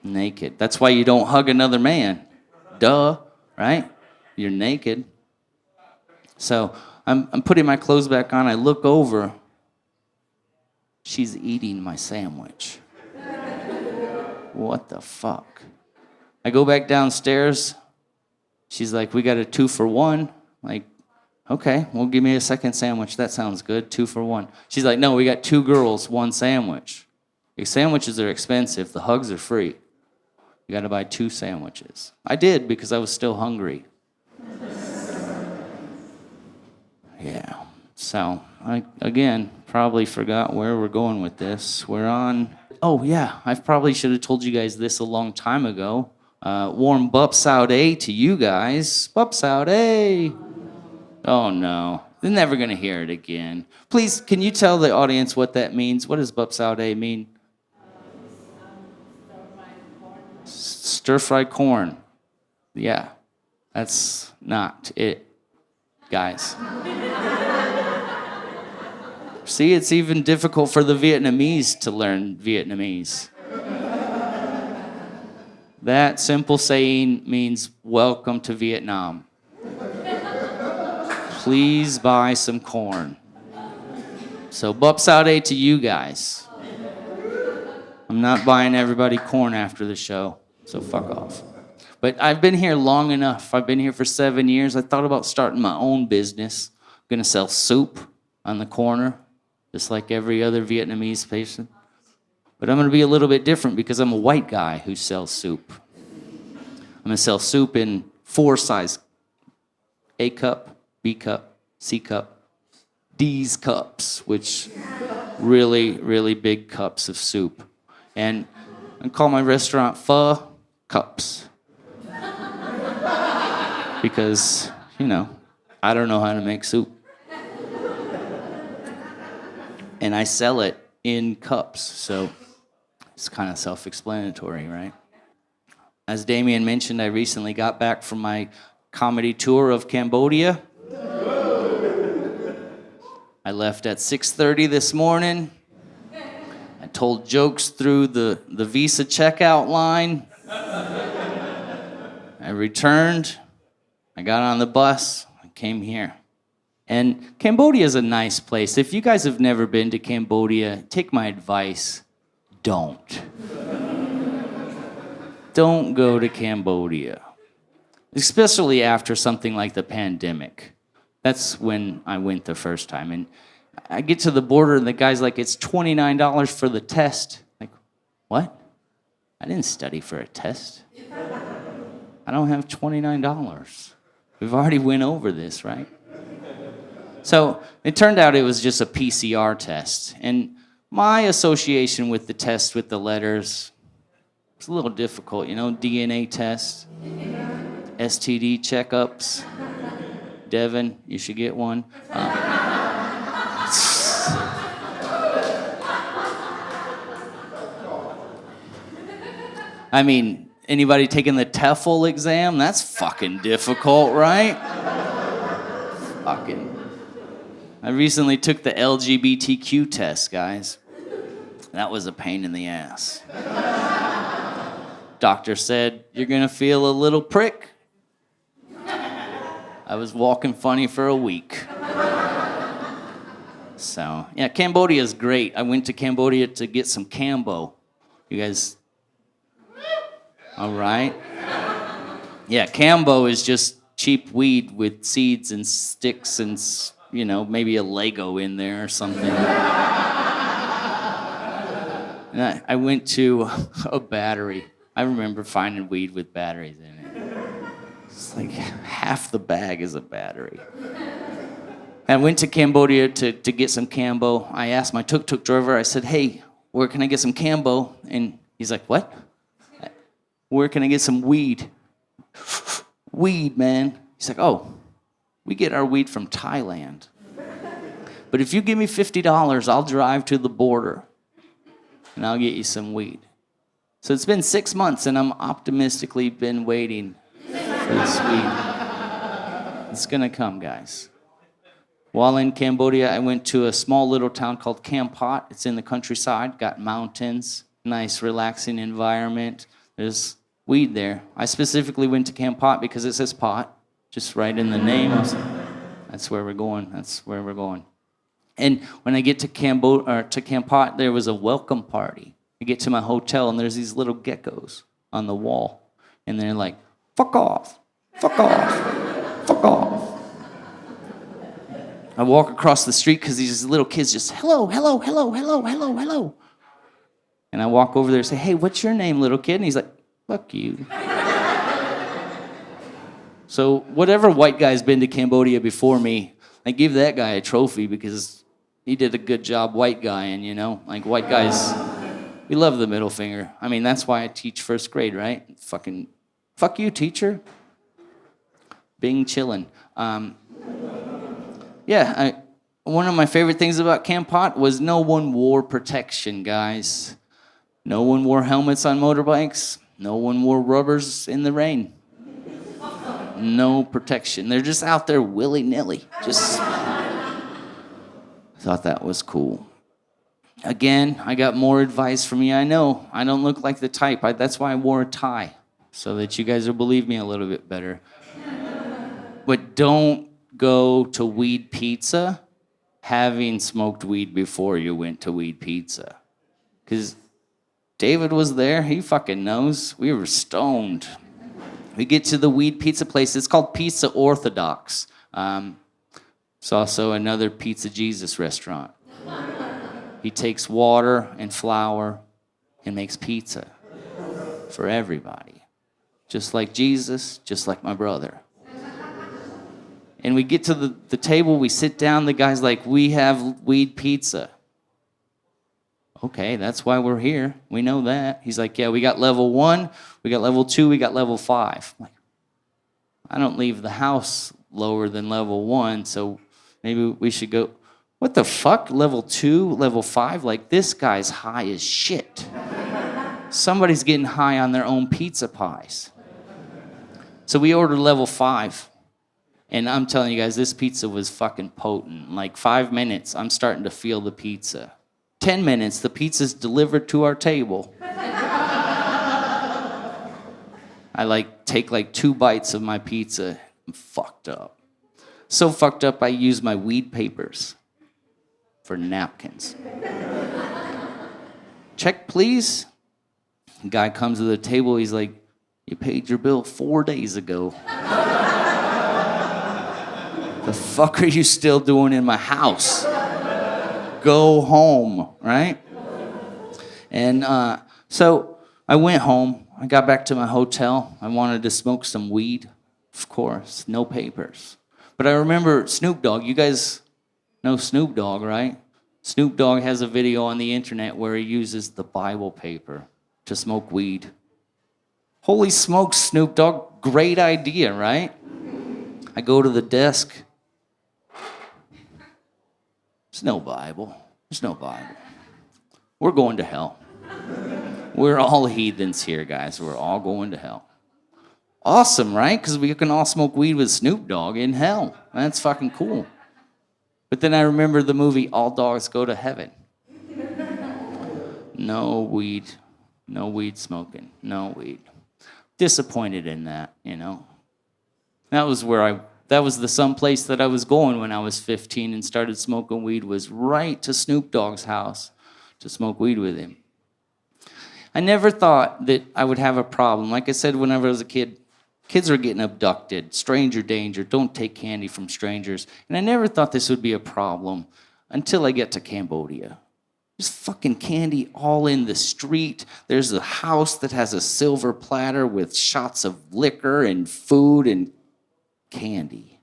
Naked. That's why you don't hug another man. Duh, right? You're naked. So I'm putting my clothes back on. I look over. She's eating my sandwich. What the fuck? I go back downstairs. She's like, we got a 2 for $1. Like, okay, well, give me a second sandwich. That sounds good. 2 for $1. She's like, no, we got 2 girls, 1 sandwich. Your sandwiches are expensive. The hugs are free. You got to buy 2 sandwiches. I did because I was still hungry. Yeah. So, I, again, probably forgot where we're going with this. We're on... Oh, yeah, I probably should have told you guys this a long time ago. Warm bups out A to you guys. Bups out A. Oh, no. They're never going to hear it again. Please, can you tell the audience what that means? What does bups out A mean? Stir-fried corn. Yeah, that's not it, guys. See, it's even difficult for the Vietnamese to learn Vietnamese. That simple saying means, welcome to Vietnam. Please buy some corn. So, bups out A to you guys. I'm not buying everybody corn after the show, so fuck off. But I've been here long enough. I've been here for 7 years. I thought about starting my own business. I'm gonna sell soup on the corner, just like every other Vietnamese patient. But I'm gonna be a little bit different because I'm a white guy who sells soup. I'm gonna sell soup in 4 sizes: A cup, B cup, C cup, D's cups, which really, really big cups of soup. And I call my restaurant Pho Cups. Because, I don't know how to make soup. And I sell it in cups, so it's kind of self-explanatory, right? As Damien mentioned, I recently got back from my comedy tour of Cambodia. I left at 6:30 this morning. I told jokes through the Visa checkout line. I returned. I got on the bus. I came here. And Cambodia is a nice place. If you guys have never been to Cambodia, take my advice. Don't. Don't go to Cambodia. Especially after something like the pandemic. That's when I went the first time. And I get to the border and the guy's like, it's $29 for the test. Like, what? I didn't study for a test. I don't have $29. We've already went over this, right? So it turned out it was just a PCR test. And my association with the test with the letters, it's a little difficult, DNA test, STD checkups. Devin, you should get one. I mean, anybody taking the TOEFL exam? That's fucking difficult, right? Fucking. I recently took the LGBTQ test, guys. That was a pain in the ass. Doctor said, you're gonna feel a little prick. I was walking funny for a week. So, yeah, Cambodia is great. I went to Cambodia to get some Cambo. You guys, all right? Yeah, Cambo is just cheap weed with seeds and sticks and, maybe a Lego in there or something. And I went to a battery. I remember finding weed with batteries in it. It's like half the bag is a battery. I went to Cambodia to get some Cambo. I asked my tuk-tuk driver, I said, hey, where can I get some Cambo? And he's like, what? Where can I get some weed? Weed, man. He's like, oh, we get our weed from Thailand. But if you give me $50, I'll drive to the border and I'll get you some weed. So it's been 6 months and I'm optimistically been waiting for this weed. It's gonna come, guys. While in Cambodia, I went to a small little town called Kampot. It's in the countryside, got mountains, nice relaxing environment. There's weed there. I specifically went to Kampot because it says pot, just right in the name. That's where we're going. That's where we're going. And when I get to Kampot, there was a welcome party. I get to my hotel, and there's these little geckos on the wall. And they're like, fuck off, fuck off, fuck off. I walk across the street because these little kids just, hello, hello, hello, hello, hello, hello. And I walk over there and say, hey, what's your name, little kid? And he's like, fuck you. So whatever white guy's been to Cambodia before me, I give that guy a trophy because he did a good job white guying, you know? Like white guys, we love the middle finger. I mean, that's why I teach first grade, right? Fucking, fuck you, teacher. Bing chillin'. One of my favorite things about Kampot was no one wore protection, guys. No one wore helmets on motorbikes. No one wore rubbers in the rain. No protection. They're just out there willy-nilly. Just thought that was cool. Again, I got more advice from you. I know I don't look like the type. That's why I wore a tie, so that you guys will believe me a little bit better. But don't go to weed pizza having smoked weed before you went to weed pizza. Because David was there. He fucking knows. We were stoned. We get to the weed pizza place. It's called Pizza Orthodox. It's also another Pizza Jesus restaurant. He takes water and flour and makes pizza for everybody. Just like Jesus, just like my brother. And we get to the table, we sit down, the guy's like, we have weed pizza. Okay, that's why we're here. We know that. He's like, yeah, we got level 1, we got level 2, we got level 5. I'm like, I don't leave the house lower than level 1, so maybe we should go. What the fuck? Level 2, level 5? Like, this guy's high as shit. Somebody's getting high on their own pizza pies. So we ordered level 5. And I'm telling you guys, this pizza was fucking potent. Like 5 minutes, I'm starting to feel the pizza. 10 minutes, the pizza's delivered to our table. I take 2 bites of my pizza. I'm fucked up. So fucked up, I use my weed papers for napkins. Check, please. The guy comes to the table, he's like, you paid your bill 4 days ago. The fuck are you still doing in my house? Go home, right? And so I went home. I got back to my hotel. I wanted to smoke some weed. Of course, no papers. But I remember Snoop Dogg. You guys know Snoop Dogg, right? Snoop Dogg has a video on the internet where he uses the Bible paper to smoke weed. Holy smokes, Snoop Dogg. Great idea, right? I go to the desk. There's no Bible. There's no Bible. We're going to hell. We're all heathens here, guys. We're all going to hell. Awesome, right? Because we can all smoke weed with Snoop Dogg in hell. That's fucking cool. But then I remember the movie All Dogs Go to Heaven. No weed smoking. No weed. Disappointed in that, you know. That was the someplace that I was going when I was 15 and started smoking weed, was right to Snoop Dogg's house to smoke weed with him. I never thought that I would have a problem. Like I said, whenever I was a kid, kids were getting abducted, stranger danger, don't take candy from strangers. And I never thought this would be a problem until I get to Cambodia. There's fucking candy all in the street. There's a house that has a silver platter with shots of liquor and food and candy.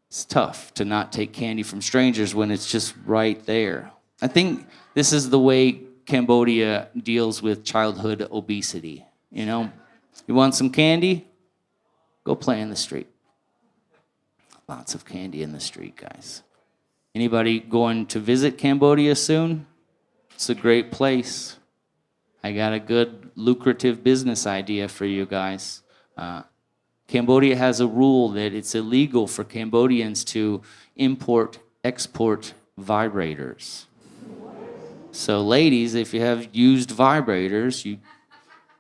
It's tough to not take candy from strangers when it's just right there. I think this is the way Cambodia deals with childhood obesity. You know, you want some candy? Go play in the street. Lots of candy in the street, guys. Anybody going to visit Cambodia soon? It's a great place. I got a good, lucrative business idea for you guys. Cambodia has a rule that it's illegal for Cambodians to export vibrators. So ladies, if you have used vibrators, you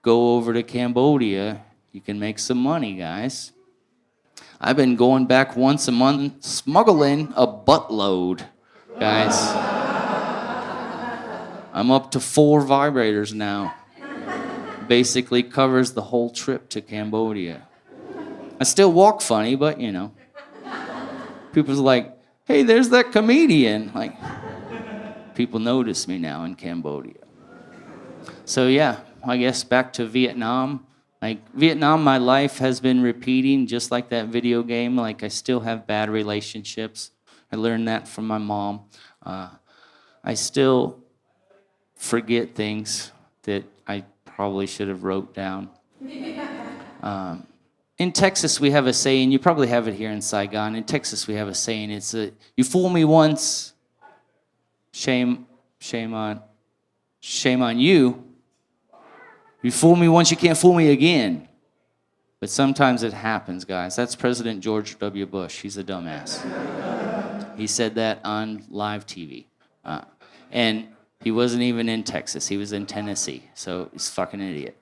go over to Cambodia, you can make some money, guys. I've been going back once a month smuggling a buttload, guys. I'm up to 4 vibrators now. Basically covers the whole trip to Cambodia. I still walk funny, but you know. People's like, hey, there's that comedian. Like, people notice me now in Cambodia. So yeah, I guess back to Vietnam. Like Vietnam, my life has been repeating just like that video game. Like I still have bad relationships. I learned that from my mom. I still forget things that I probably should have wrote down. In Texas, we have a saying, you probably have it here in Saigon. In Texas, we have a saying, it's you fool me once, shame on you. You fool me once, you can't fool me again. But sometimes it happens, guys. That's President George W. Bush. He's a dumbass. He said that on live TV. And he wasn't even in Texas. He was in Tennessee. So he's a fucking idiot.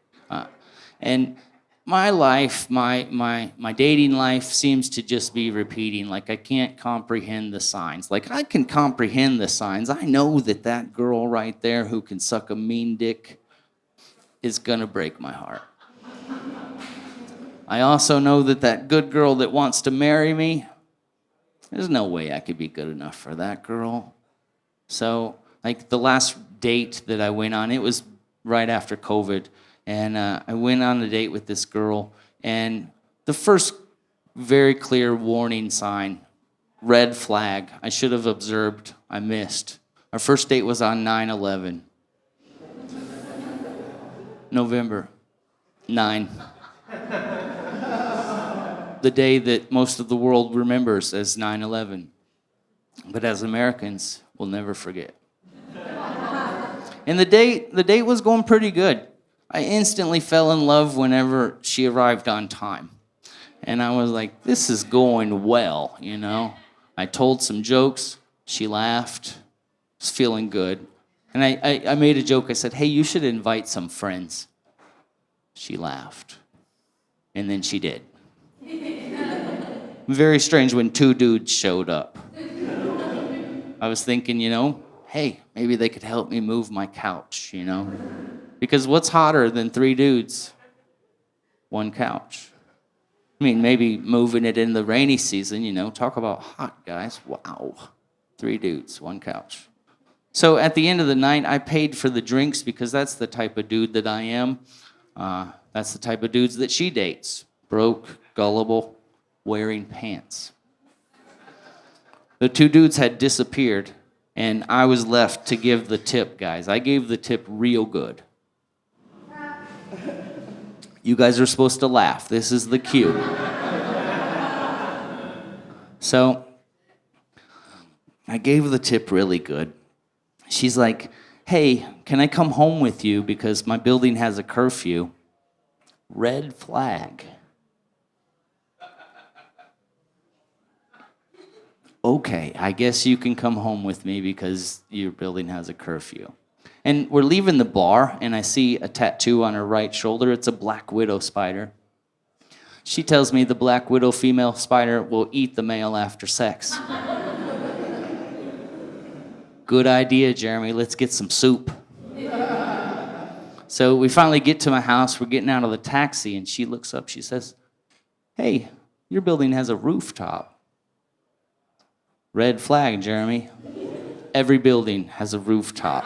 And my life, my dating life seems to just be repeating. Like I can't comprehend the signs. Like I can comprehend the signs. I know that girl right there who can suck a mean dick is gonna break my heart. I also know that good girl that wants to marry me, there's no way I could be good enough for that girl. So, like the last date that I went on, it was right after COVID, and I went on a date with this girl, and the first very clear warning sign, red flag, I should have observed, I missed. Our first date was on 9/11. November 9. The day that most of the world remembers as 9/11. But as Americans, we'll never forget. And the date was going pretty good. I instantly fell in love whenever she arrived on time. And I was like, this is going well, you know? I told some jokes, she laughed, was feeling good. And I made a joke, I said, hey, you should invite some friends. She laughed. And then she did. Very strange when 2 dudes showed up. I was thinking, you know, hey, maybe they could help me move my couch, you know? Because what's hotter than 3 dudes? 1 couch. I mean, maybe moving it in the rainy season, you know, talk about hot, guys. Wow. 3 dudes, 1 couch. So at the end of the night, I paid for the drinks because that's the type of dude that I am. That's the type of dudes that she dates. Broke, gullible, wearing pants. The 2 dudes had disappeared, and I was left to give the tip, guys. I gave the tip real good. You guys are supposed to laugh. This is the cue. So I gave the tip really good. She's like, hey, can I come home with you because my building has a curfew? Red flag. Okay, I guess you can come home with me because your building has a curfew. And we're leaving the bar, and I see a tattoo on her right shoulder. It's a black widow spider. She tells me the black widow female spider will eat the male after sex. Good idea, Jeremy. Let's get some soup. So we finally get to my house. We're getting out of the taxi, and she looks up. She says, hey, your building has a rooftop. Red flag, Jeremy. Every building has a rooftop.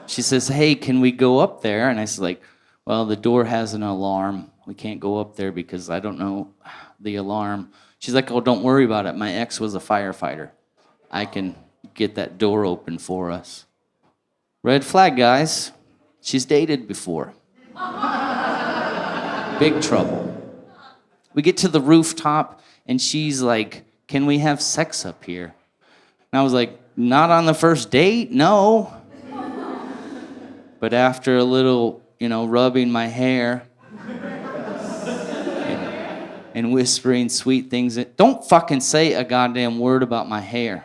She says, hey, can we go up there? And I was like, well, the door has an alarm. We can't go up there because I don't know the alarm. She's like, oh, don't worry about it. My ex was a firefighter. I can get that door open for us. Red flag, guys. She's dated before. Big trouble. We get to the rooftop, and she's like, can we have sex up here? And I was like, not on the first date, no. But after a little, rubbing my hair, and whispering sweet things. Don't fucking say a goddamn word about my hair.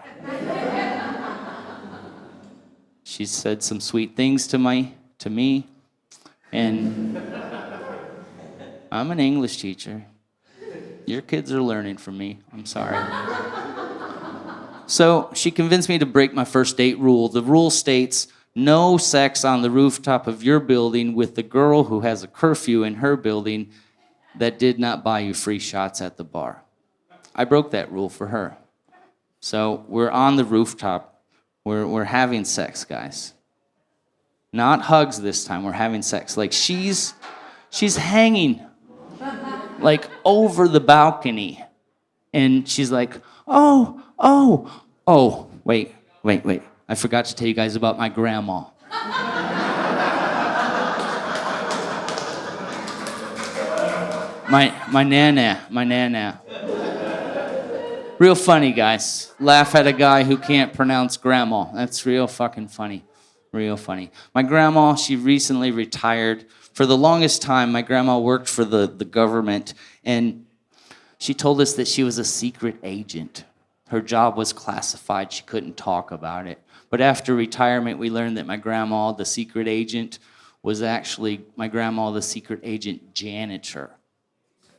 She said some sweet things to me, and I'm an English teacher. Your kids are learning from me. I'm sorry. So she convinced me to break my first date rule. The rule states no sex on the rooftop of your building with the girl who has a curfew in her building that did not buy you free shots at the bar. I broke that rule for her. So we're on the rooftop. We're having sex, guys. Not hugs this time. We're having sex. Like she's hanging like over the balcony. And she's like, oh, wait. I forgot to tell you guys about my grandma. My nana. Real funny, guys. Laugh at a guy who can't pronounce grandma. That's real fucking funny. Real funny. My grandma, she recently retired. For the longest time, my grandma worked for the government, and she told us that she was a secret agent. Her job was classified. She couldn't talk about it. But after retirement, we learned that my grandma, the secret agent, was actually my grandma, the secret agent janitor.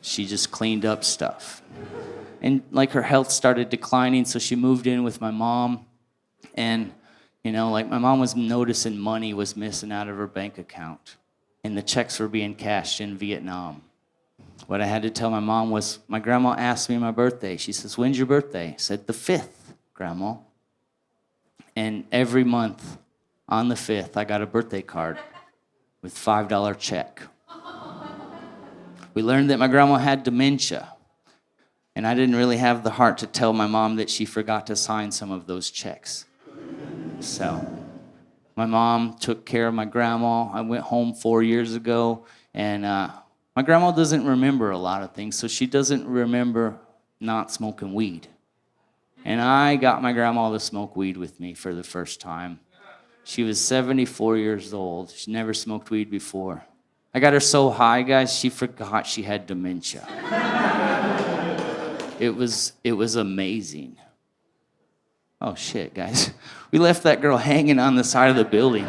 She just cleaned up stuff. And like her health started declining, so she moved in with my mom. And, like my mom was noticing money was missing out of her bank account. And the checks were being cashed in Vietnam. What I had to tell my mom was, my grandma asked me my birthday. She says, when's your birthday? I said, the 5th, Grandma. And every month on the 5th, I got a birthday card with $5 check. We learned that my grandma had dementia. And I didn't really have the heart to tell my mom that she forgot to sign some of those checks. So my mom took care of my grandma. I went home 4 years ago, and my grandma doesn't remember a lot of things, so she doesn't remember not smoking weed. And I got my grandma to smoke weed with me for the first time. She was 74 years old. She never smoked weed before. I got her so high, guys, she forgot she had dementia. It was amazing. Oh, shit, guys. We left that girl hanging on the side of the building.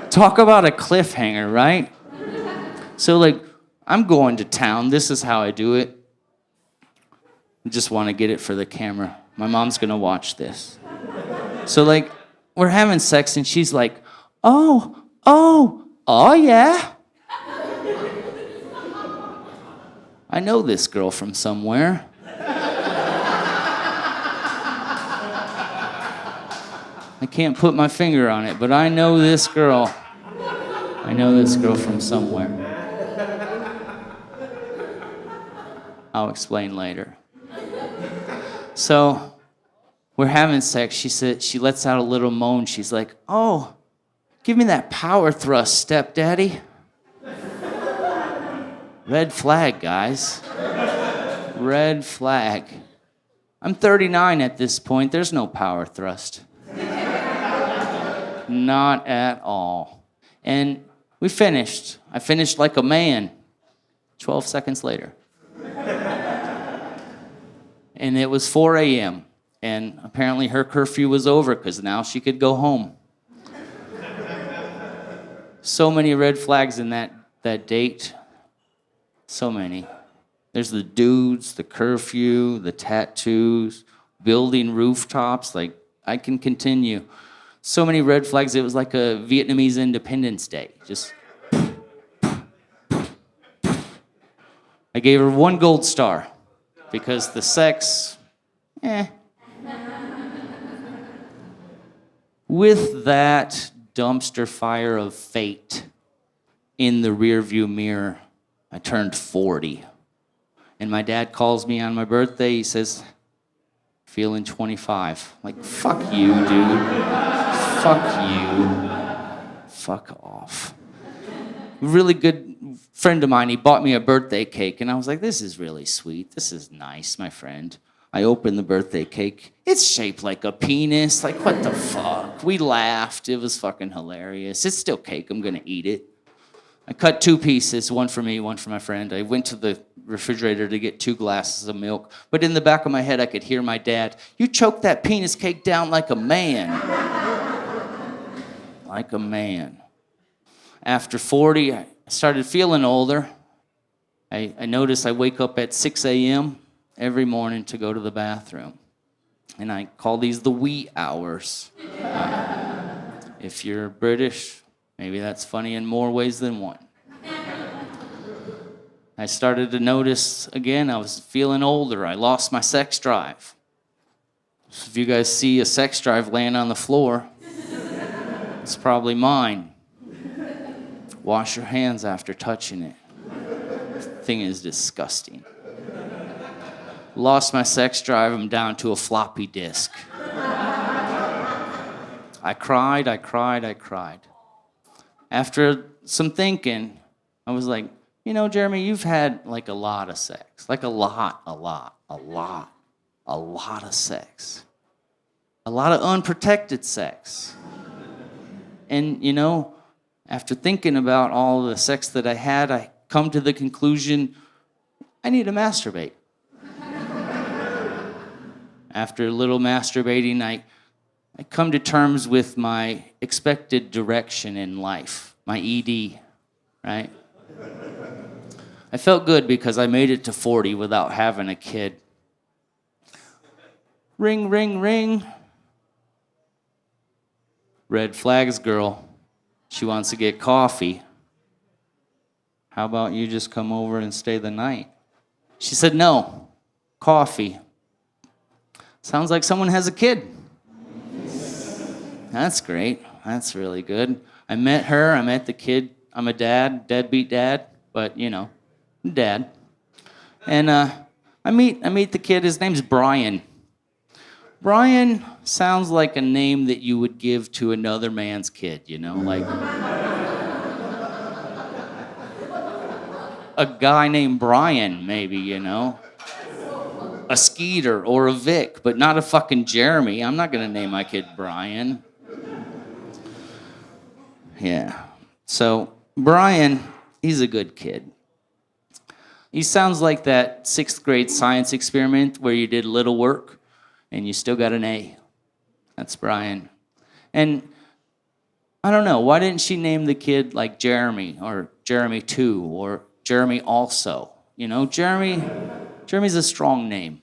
Talk about a cliffhanger, right? So, I'm going to town. This is how I do it. I just want to get it for the camera. My mom's going to watch this. So, we're having sex, and she's like, oh, yeah. I know this girl from somewhere. I can't put my finger on it, but I know this girl. I know this girl from somewhere. I'll explain later. So, we're having sex. She lets out a little moan. She's like, oh, give me that power thrust, stepdaddy. Red flag, guys. Red flag. I'm 39 at this point. There's no power thrust. Not at all. And we finished. I finished like a man. 12 seconds later. And it was 4 a.m. And apparently her curfew was over because now she could go home. So many red flags in that date. So many. There's the dudes, the curfew, the tattoos, building rooftops. I can continue. So many red flags. It was like a Vietnamese Independence Day. Just. I gave her 1 gold star because the sex, With that dumpster fire of fate in the rearview mirror, I turned 40. And my dad calls me on my birthday. He says, feeling 25. Like, fuck you, dude. Fuck you. Fuck off. A really good friend of mine, he bought me a birthday cake, and I was like, this is really sweet. This is nice, my friend. I opened the birthday cake. It's shaped like a penis. Like, what the fuck? We laughed. It was fucking hilarious. It's still cake. I'm gonna eat it. I cut 2 pieces, one for me, one for my friend. I went to the refrigerator to get 2 glasses of milk, but in the back of my head I could hear my dad, "You choked that penis cake down like a man." Like a man. After 40, I started feeling older. I noticed I wake up at 6 a.m. every morning to go to the bathroom. And I call these the wee hours. If you're British, maybe that's funny in more ways than one. I started to notice, again, I was feeling older. I lost my sex drive. So if you guys see a sex drive laying on the floor, it's probably mine. Wash your hands after touching it. The thing is disgusting. Lost my sex drive, I'm down to a floppy disk. I cried. After some thinking, I was like, you know, Jeremy, you've had like a lot of sex. Like a lot of sex. A lot of unprotected sex. And, you know, after thinking about all the sex that I had, I come to the conclusion, I need to masturbate. After a little masturbating, I come to terms with my expected direction in life, my ED, right? I felt good because I made it to 40 without having a kid. Ring, ring, ring. Red flags girl. She wants to get coffee. How about you just come over and stay the night? She said, no, coffee. Sounds like someone has a kid. That's great. That's really good. I met her. I met the kid. I'm a dad, deadbeat dad, but, you know, dad. And I meet the kid. His name's Brian. Brian sounds like a name that you would give to another man's kid, you know, like a guy named Brian, maybe, you know. A Skeeter or a Vic, but not a fucking Jeremy. I'm not gonna name my kid Brian. Yeah. So Brian, he's a good kid. He sounds like that 6th grade science experiment where you did little work and you still got an A. That's Brian. And I don't know, why didn't she name the kid like Jeremy or Jeremy 2 or Jeremy also? You know, Jeremy's a strong name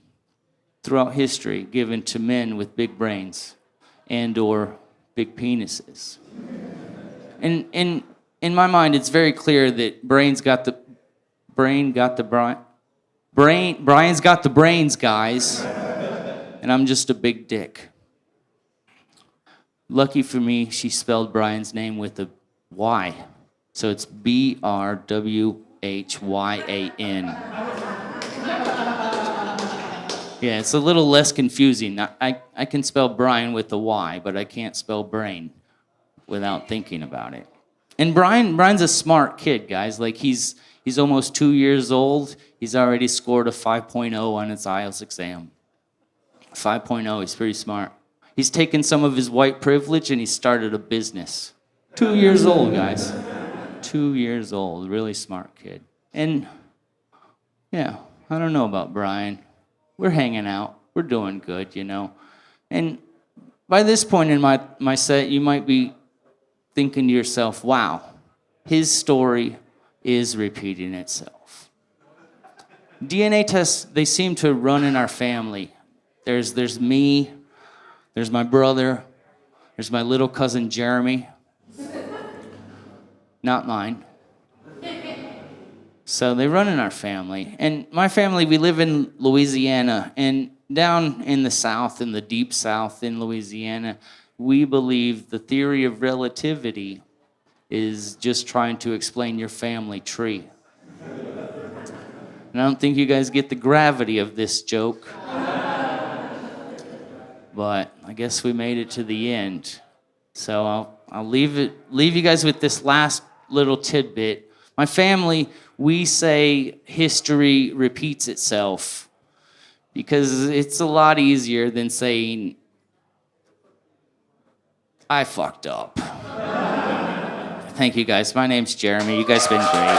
throughout history given to men with big brains and or big penises. And in my mind, it's very clear that Brian's got the brains, guys, and I'm just a big dick. Lucky for me, she spelled Brian's name with a Y, so it's Brwhyan. Yeah, it's a little less confusing. I can spell Brian with a Y, but I can't spell brain without thinking about it. And Brian's a smart kid, guys. Like he's almost 2 years old. He's already scored a 5.0 on his IELTS exam. 5.0, he's pretty smart. He's taken some of his white privilege and he started a business. 2 years old, guys. 2 years old, really smart kid. And yeah, I don't know about Brian. We're hanging out. We're doing good, you know. And by this point in my set, you might be thinking to yourself, wow, his story is repeating itself. DNA tests, they seem to run in our family. There's me, there's my brother, there's my little cousin Jeremy. Not mine. So they run in our family. And my family, we live in Louisiana. And down in the South, in the deep South in Louisiana, we believe the theory of relativity is just trying to explain your family tree. And I don't think you guys get the gravity of this joke. But I guess we made it to the end. So I'll leave you guys with this last little tidbit. My family, we say history repeats itself because it's a lot easier than saying, I fucked up. Thank you, guys. My name's Jeremy. You guys have been great.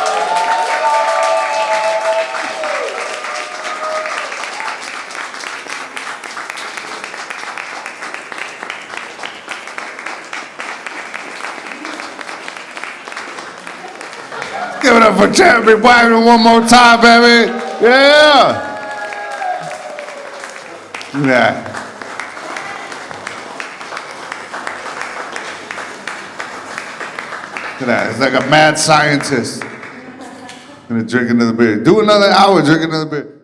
Give it up for Jeremy Wagner one more time, baby. Yeah. Look at that. Look at that. It's like a mad scientist. Gonna drink another beer. Do another hour, drink another beer.